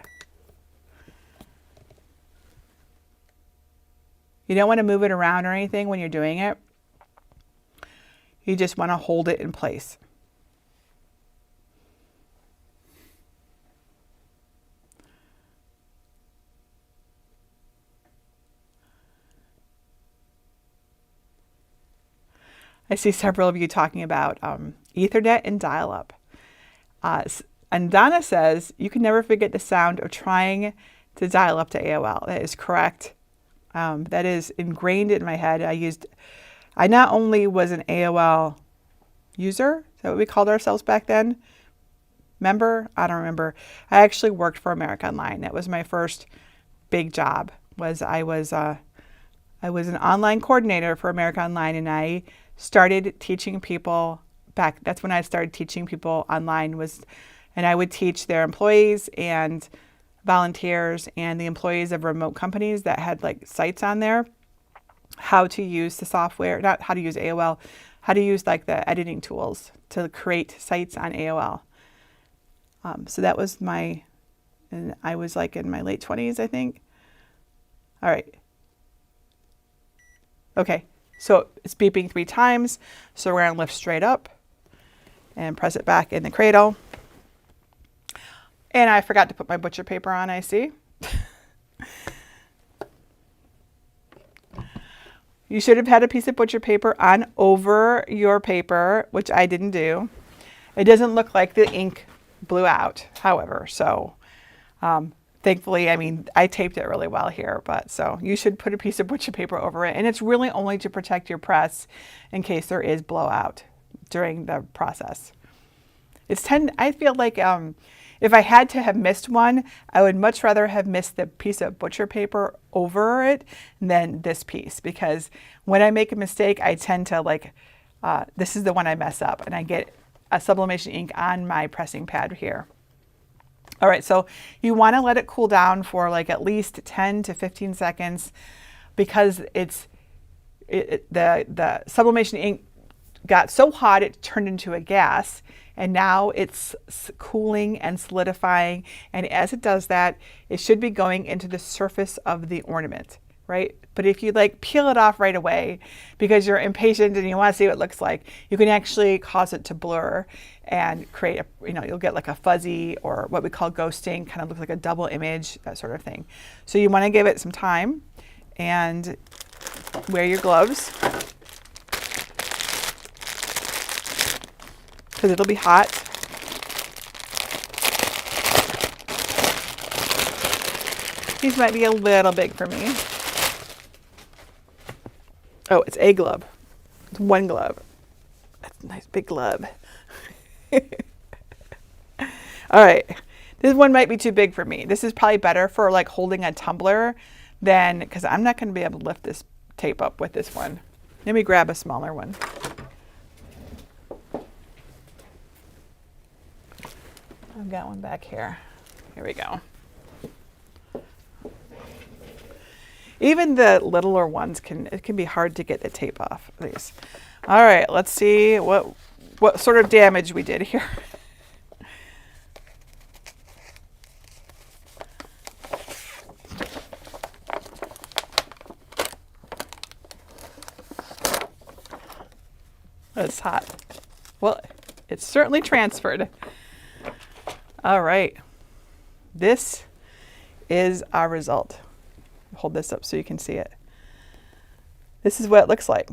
You don't want to move it around or anything when you're doing it. You just want to hold it in place. I see several of you talking about Ethernet and dial-up. And Donna says, you can never forget the sound of trying to dial up to AOL. That is correct. That is ingrained in my head. I not only was an AOL user, is that what we called ourselves back then? Member? I don't remember. I actually worked for America Online. That was my first big job. I was an online coordinator for America Online, and I started teaching people back. That's when I started teaching people online, and I would teach their employees and volunteers and the employees of remote companies that had like sites on there, how to use the software, not how to use AOL, how to use like the editing tools to create sites on AOL. So that was and I was like in my late 20s, I think. All right. Okay, so it's beeping 3 times. So we're gonna lift straight up and press it back in the cradle. And I forgot to put my butcher paper on, I see. You should have had a piece of butcher paper on over your paper, which I didn't do. It doesn't look like the ink blew out, however. So thankfully, I mean, I taped it really well here, but so you should put a piece of butcher paper over it. And it's really only to protect your press in case there is blowout during the process. I feel like if I had to have missed one, I would much rather have missed the piece of butcher paper over it than this piece, because when I make a mistake, I tend to this is the one I mess up, and I get a sublimation ink on my pressing pad here. All right, so you want to let it cool down for like at least 10 to 15 seconds, because the sublimation ink got so hot it turned into a gas, and now it's cooling and solidifying. And as it does that, it should be going into the surface of the ornament, right? But if you like peel it off right away because you're impatient and you want to see what it looks like, you can actually cause it to blur and create you'll get like a fuzzy, or what we call ghosting, kind of looks like a double image, that sort of thing. So you want to give it some time and wear your gloves, because it'll be hot. These might be a little big for me. Oh, it's a glove. It's one glove. That's a nice big glove. All right. This one might be too big for me. This is probably better for like holding a tumbler than, because I'm not going to be able to lift this tape up with this one. Let me grab a smaller one. I've got one back here. Here we go. Even the littler ones it can be hard to get the tape off these. All right, let's see what sort of damage we did here. It's hot. Well, it's certainly transferred. All right, this is our result. Hold this up so you can see it. This is what it looks like.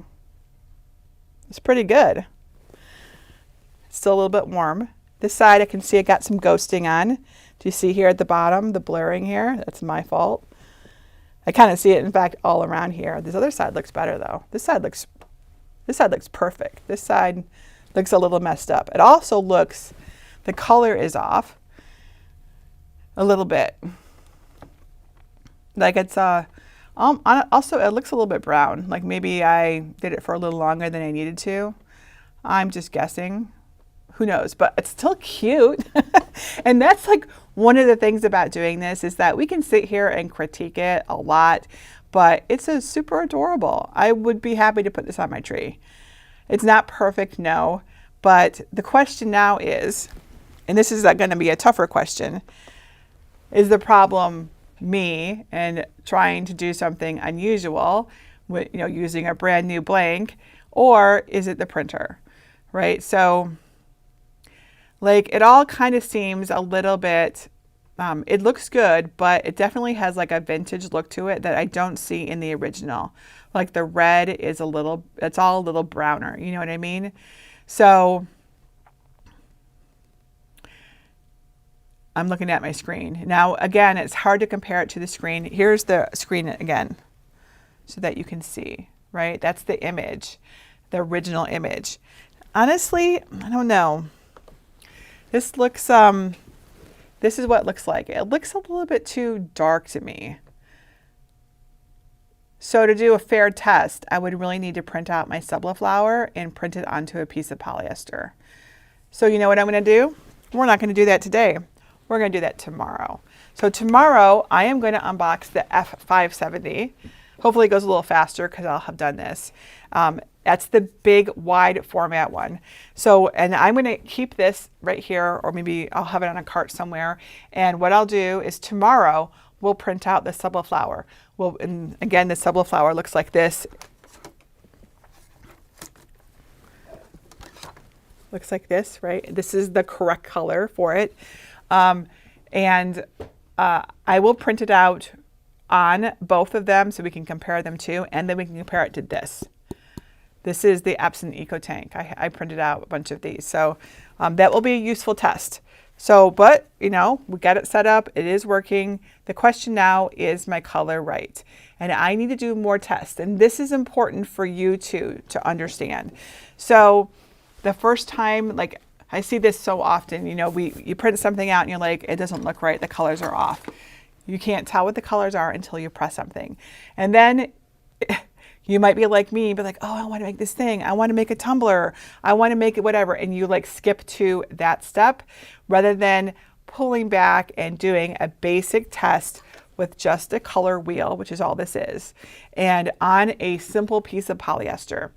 It's pretty good. It's still a little bit warm. This side I can see it got some ghosting on. Do you see here at the bottom, the blurring here? That's my fault. I kind of see it, in fact, all around here. This other side looks better though. This side looks perfect. This side looks a little messed up. It also looks, the color is off a little bit. Like it's also it looks a little bit brown. Like maybe I did it for a little longer than I needed to. I'm just guessing. Who knows? But it's still cute. And that's like one of the things about doing this, is that we can sit here and critique it a lot, but it's a super adorable. I would be happy to put this on my tree. It's not perfect, no, but the question now is, and this is going to be a tougher question, is the problem me and trying to do something unusual with, using a brand new blank, or is it the printer, right? So like it all kind of seems a little bit, it looks good, but it definitely has like a vintage look to it that I don't see in the original. Like the red is it's all a little browner, you know what I mean? So I'm looking at my screen. Now, again, it's hard to compare it to the screen. Here's the screen again so that you can see, right? That's the image, the original image. Honestly, I don't know. This looks, this is what it looks like. It looks a little bit too dark to me. So to do a fair test, I would really need to print out my Subliflower and print it onto a piece of polyester. So you know what I'm going to do? We're not going to do that today. We're going to do that tomorrow. So tomorrow I am going to unbox the F570. Hopefully it goes a little faster because I'll have done this. That's the big wide format one. So, and I'm going to keep this right here, or maybe I'll have it on a cart somewhere. And what I'll do is tomorrow we'll print out the Subliflower. Well, and again, the Subliflower looks like this. Looks like this, right? This is the correct color for it. I will print it out on both of them so we can compare them too, and then we can compare it to this. This is the Epson Eco Tank. I printed out a bunch of these. So that will be a useful test. So, but we got it set up. It is working. The question now is my color right? And I need to do more tests. And this is important for you too, to understand. So the first time, like I see this so often, you print something out and you're like, it doesn't look right. The colors are off. You can't tell what the colors are until you press something. And then you might be like me, be like, oh, I want to make this thing. I want to make a tumbler. I want to make it whatever. And you like skip to that step rather than pulling back and doing a basic test with just a color wheel, which is all this is, and on a simple piece of polyester.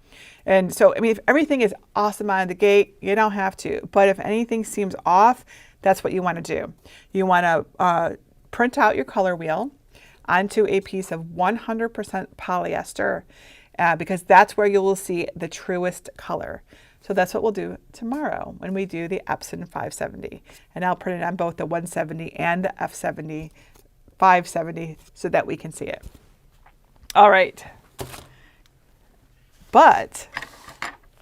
And so, I mean, if everything is awesome out of the gate, you don't have to. But if anything seems off, that's what you want to do. You want to print out your color wheel onto a piece of 100% polyester because that's where you will see the truest color. So that's what we'll do tomorrow when we do the Epson 570. And I'll print it on both the 170 and the F70 570 so that we can see it. All right. But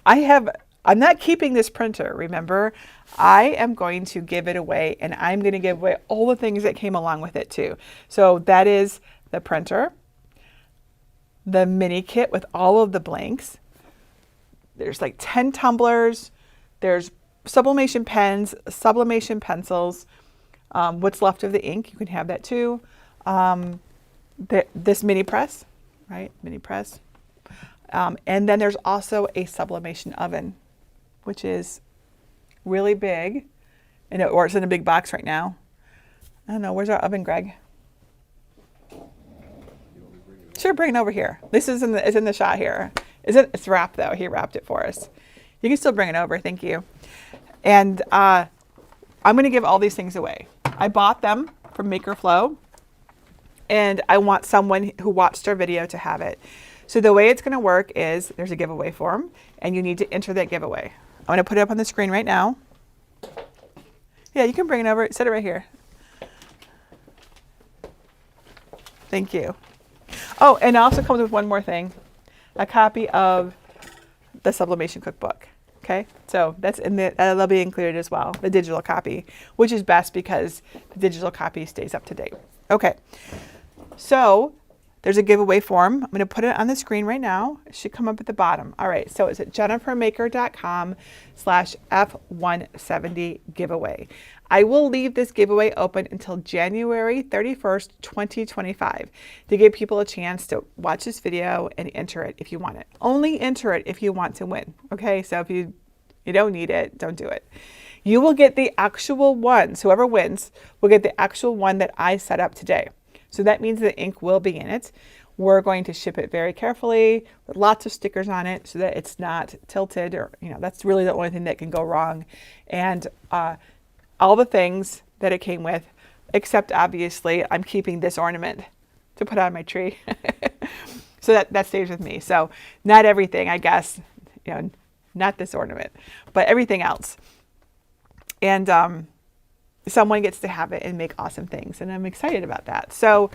I'm not keeping this printer, remember? I am going to give it away, and I'm going to give away all the things that came along with it too. So that is the printer, the mini kit with all of the blanks. There's like 10 tumblers. There's sublimation pens, sublimation pencils. What's left of the ink, you can have that too. This mini press, right? Mini press. And then there's also a sublimation oven, which is really big, or it's in a big box right now. I don't know, where's our oven, Greg? Sure, bring it over here. This is it's in the shot here. It's wrapped though. He wrapped it for us. You can still bring it over. Thank you. And I'm going to give all these things away. I bought them from MakerFlow, and I want someone who watched our video to have it. So the way it's going to work is there's a giveaway form, and you need to enter that giveaway. I'm going to put it up on the screen right now. Yeah, you can bring it over. Set it right here. Thank you. Oh, and it also comes with one more thing, a copy of the Sublimation cookbook. Okay, so that's that'll be included as well, the digital copy, which is best because the digital copy stays up to date. Okay, so there's a giveaway form. I'm going to put it on the screen right now. It should come up at the bottom. All right, so it's at jennifermaker.com/F170 giveaway. I will leave this giveaway open until January 31st, 2025 to give people a chance to watch this video and enter it if you want it. Only enter it if you want to win, okay? So if you don't need it, don't do it. You will get the actual ones. Whoever wins will get the actual one that I set up today. So that means the ink will be in it. We're going to ship it very carefully with lots of stickers on it so that it's not tilted, or that's really the only thing that can go wrong. And all the things that it came with, except obviously I'm keeping this ornament to put on my tree. So that stays with me. So not everything, I guess, you know, not this ornament, but everything else. And someone gets to have it and make awesome things. And I'm excited about that. So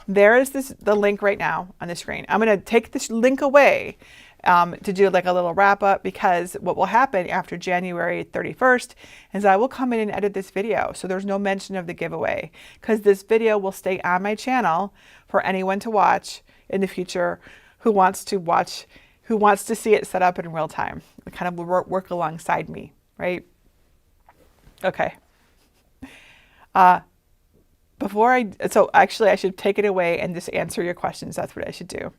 there is the link right now on the screen. I'm going to take this link away to do like a little wrap up, because what will happen after January 31st is I will come in and edit this video. So there's no mention of the giveaway, because this video will stay on my channel for anyone to watch in the future who wants to watch, who wants to see it set up in real time, kind of work alongside me, right? Okay. So actually I should take it away and just answer your questions. That's what I should do.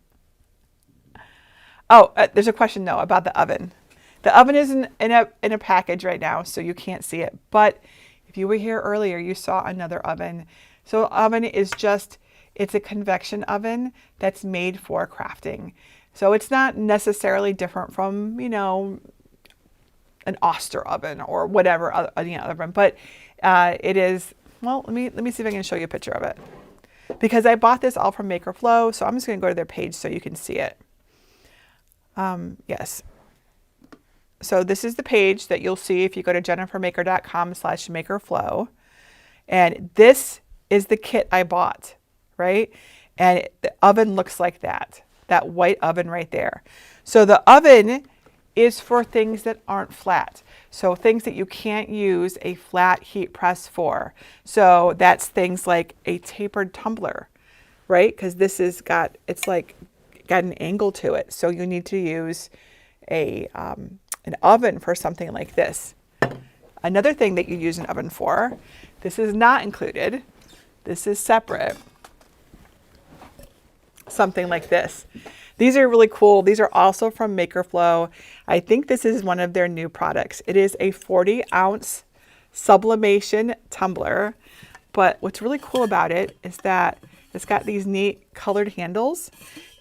Oh, there's a question, no, about the oven. The oven is in a package right now, so you can't see it. But if you were here earlier, you saw another oven. So oven is just, it's a convection oven that's made for crafting. So it's not necessarily different from, you know, an Oster oven or whatever other oven, but it is, well, let me see if I can show you a picture of it. Because I bought this all from MakerFlow, so I'm just going to go to their page so you can see it. Yes. So this is the page that you'll see if you go to jennifermaker.com/makerflow. And this is the kit I bought, right? And the oven looks like that white oven right there. So the oven is for things that aren't flat. So things that you can't use a flat heat press for. So that's things like a tapered tumbler, right? Because this is got, it's like got an angle to it. So you need to use an oven for something like this. Another thing that you use an oven for, this is not included, this is separate, something like this. These are really cool. These are also from MakerFlow. I think this is one of their new products. It is a 40-ounce sublimation tumbler. But what's really cool about it is that it's got these neat colored handles,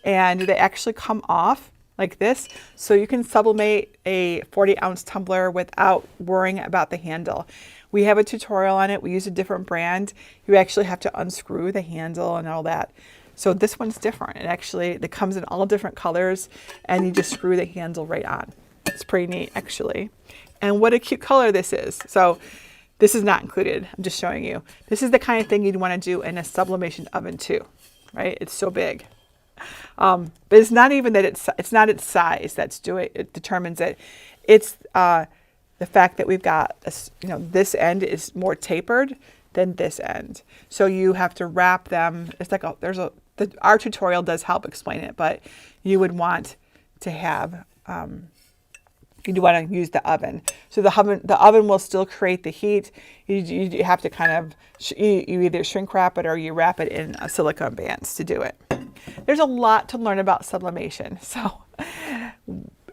and they actually come off like this. So you can sublimate a 40-ounce tumbler without worrying about the handle. We have a tutorial on it. We use a different brand. You actually have to unscrew the handle and all that. So this one's different. It comes in all different colors, and you just screw the handle right on. It's pretty neat, actually. And what a cute color this is. So this is not included. I'm just showing you. This is the kind of thing you'd want to do in a sublimation oven too, right? It's so big. But it's not even that it's not its size it determines it. It's the fact that we've got this end is more tapered than this end. So you have to wrap them. It's like our tutorial does help explain it, but you would want to have, you'd want to use the oven. So the oven will still create the heat. You have to kind of, you either shrink wrap it or you wrap it in silicone bands to do it. There's a lot to learn about sublimation. So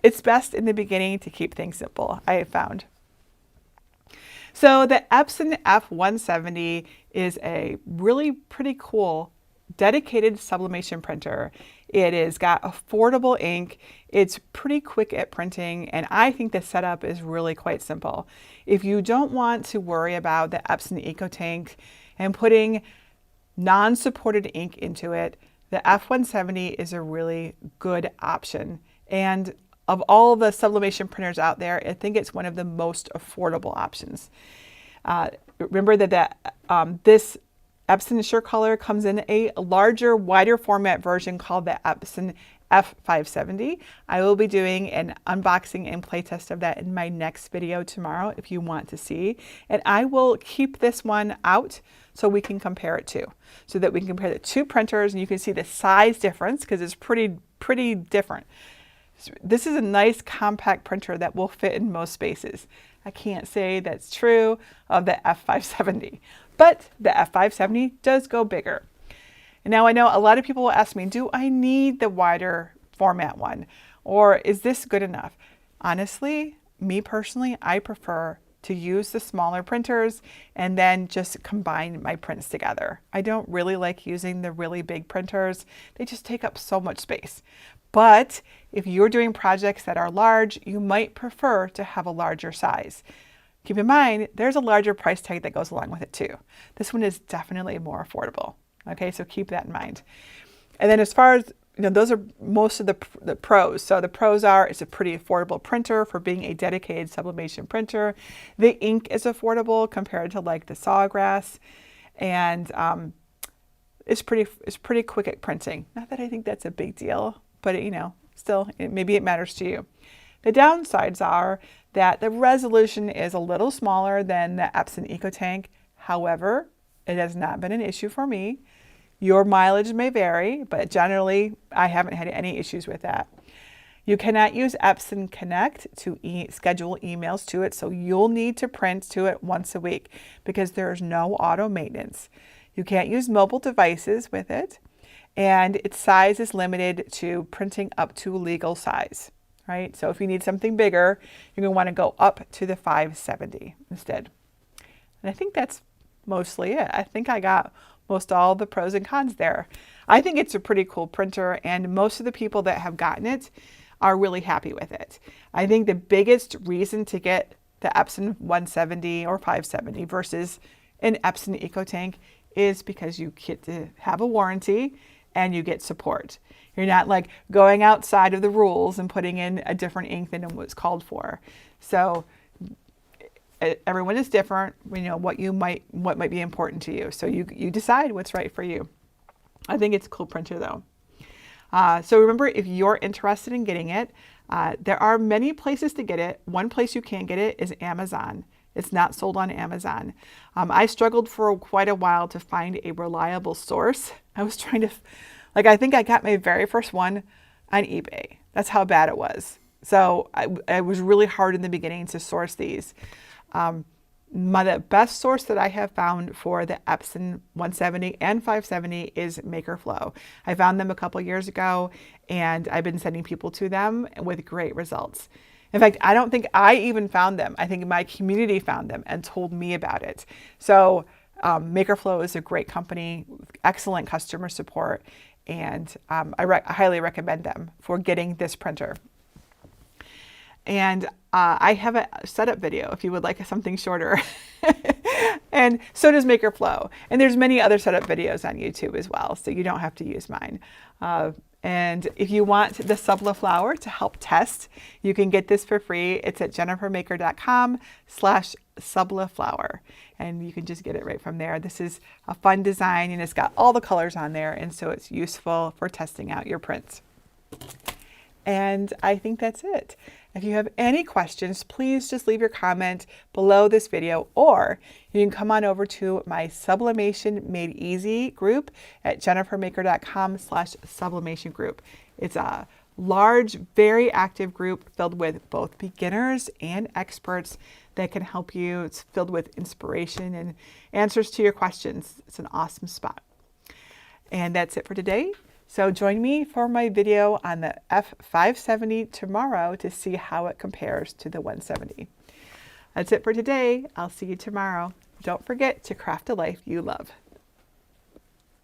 it's best in the beginning to keep things simple, I have found. So the Epson F170 is a really pretty cool dedicated sublimation printer. It has got affordable ink. It's pretty quick at printing, and I think the setup is really quite simple. If you don't want to worry about the Epson EcoTank and putting non-supported ink into it, the F170 is a really good option. And of all the sublimation printers out there, I think it's one of the most affordable options. Remember that this Epson SureColor comes in a larger, wider format version called the Epson F570. I will be doing an unboxing and playtest of that in my next video tomorrow if you want to see. And I will keep this one out so we can compare it too. So that we can compare the two printers and you can see the size difference because it's pretty different. This is a nice compact printer that will fit in most spaces. I can't say that's true of the F570, but the F570 does go bigger. And now I know a lot of people will ask me, do I need the wider format one? Or is this good enough? Honestly, me personally, I prefer to use the smaller printers and then just combine my prints together. I don't really like using the really big printers. They just take up so much space. But if you're doing projects that are large, you might prefer to have a larger size. keep in mind, there's a larger price tag that goes along with it too. This one is definitely more affordable. Okay, so keep that in mind. And then as far as, those are most of the pros. So the pros are, it's a pretty affordable printer for being a dedicated sublimation printer. The ink is affordable compared to like the Sawgrass, and it's pretty quick at printing. Not that I think that's a big deal, but still, maybe it matters to you. The downsides are that the resolution is a little smaller than the Epson EcoTank. However, it has not been an issue for me. Your mileage may vary, but generally I haven't had any issues with that. You cannot use Epson Connect to schedule emails to it, so you'll need to print to it once a week because there's no auto maintenance. You can't use mobile devices with it, and its size is limited to printing up to legal size, right? So if you need something bigger, you're going to want to go up to the 570 instead. And I think that's mostly it. I think I got most all the pros and cons there. I think it's a pretty cool printer, and most of the people that have gotten it are really happy with it. I think the biggest reason to get the Epson 170 or 570 versus an Epson EcoTank is because you get to have a warranty and you get support. You're not like going outside of the rules and putting in a different ink than what's called for. So everyone is different. What might be important to you. So you decide what's right for you. I think it's a cool printer though. So remember, if you're interested in getting it, there are many places to get it. One place you can get it is Amazon. It's not sold on Amazon. I struggled for quite a while to find a reliable source. I was trying to, I think I got my very first one on eBay. That's how bad it was. So it was really hard in the beginning to source these. The best source that I have found for the Epson 170 and 570 is MakerFlow. I found them a couple years ago, and I've been sending people to them with great results. In fact, I don't think I even found them. I think my community found them and told me about it. So MakerFlow is a great company, excellent customer support, and I highly recommend them for getting this printer. And I have a setup video if you would like something shorter. And so does MakerFlow. And there's many other setup videos on YouTube as well, so you don't have to use mine. And if you want the Subliflower to help test, you can get this for free. It's at jennifermaker.com/Subliflower. And you can just get it right from there. This is a fun design, and it's got all the colors on there, and so it's useful for testing out your prints. And I think that's it. If you have any questions, please just leave your comment below this video, or you can come on over to my Sublimation Made Easy group at jennifermaker.com/sublimation group. It's a large, very active group filled with both beginners and experts that can help you. It's filled with inspiration and answers to your questions. It's an awesome spot. And that's it for today. So join me for my video on the F570 tomorrow to see how it compares to the 170. That's it for today. I'll see you tomorrow. Don't forget to craft a life you love.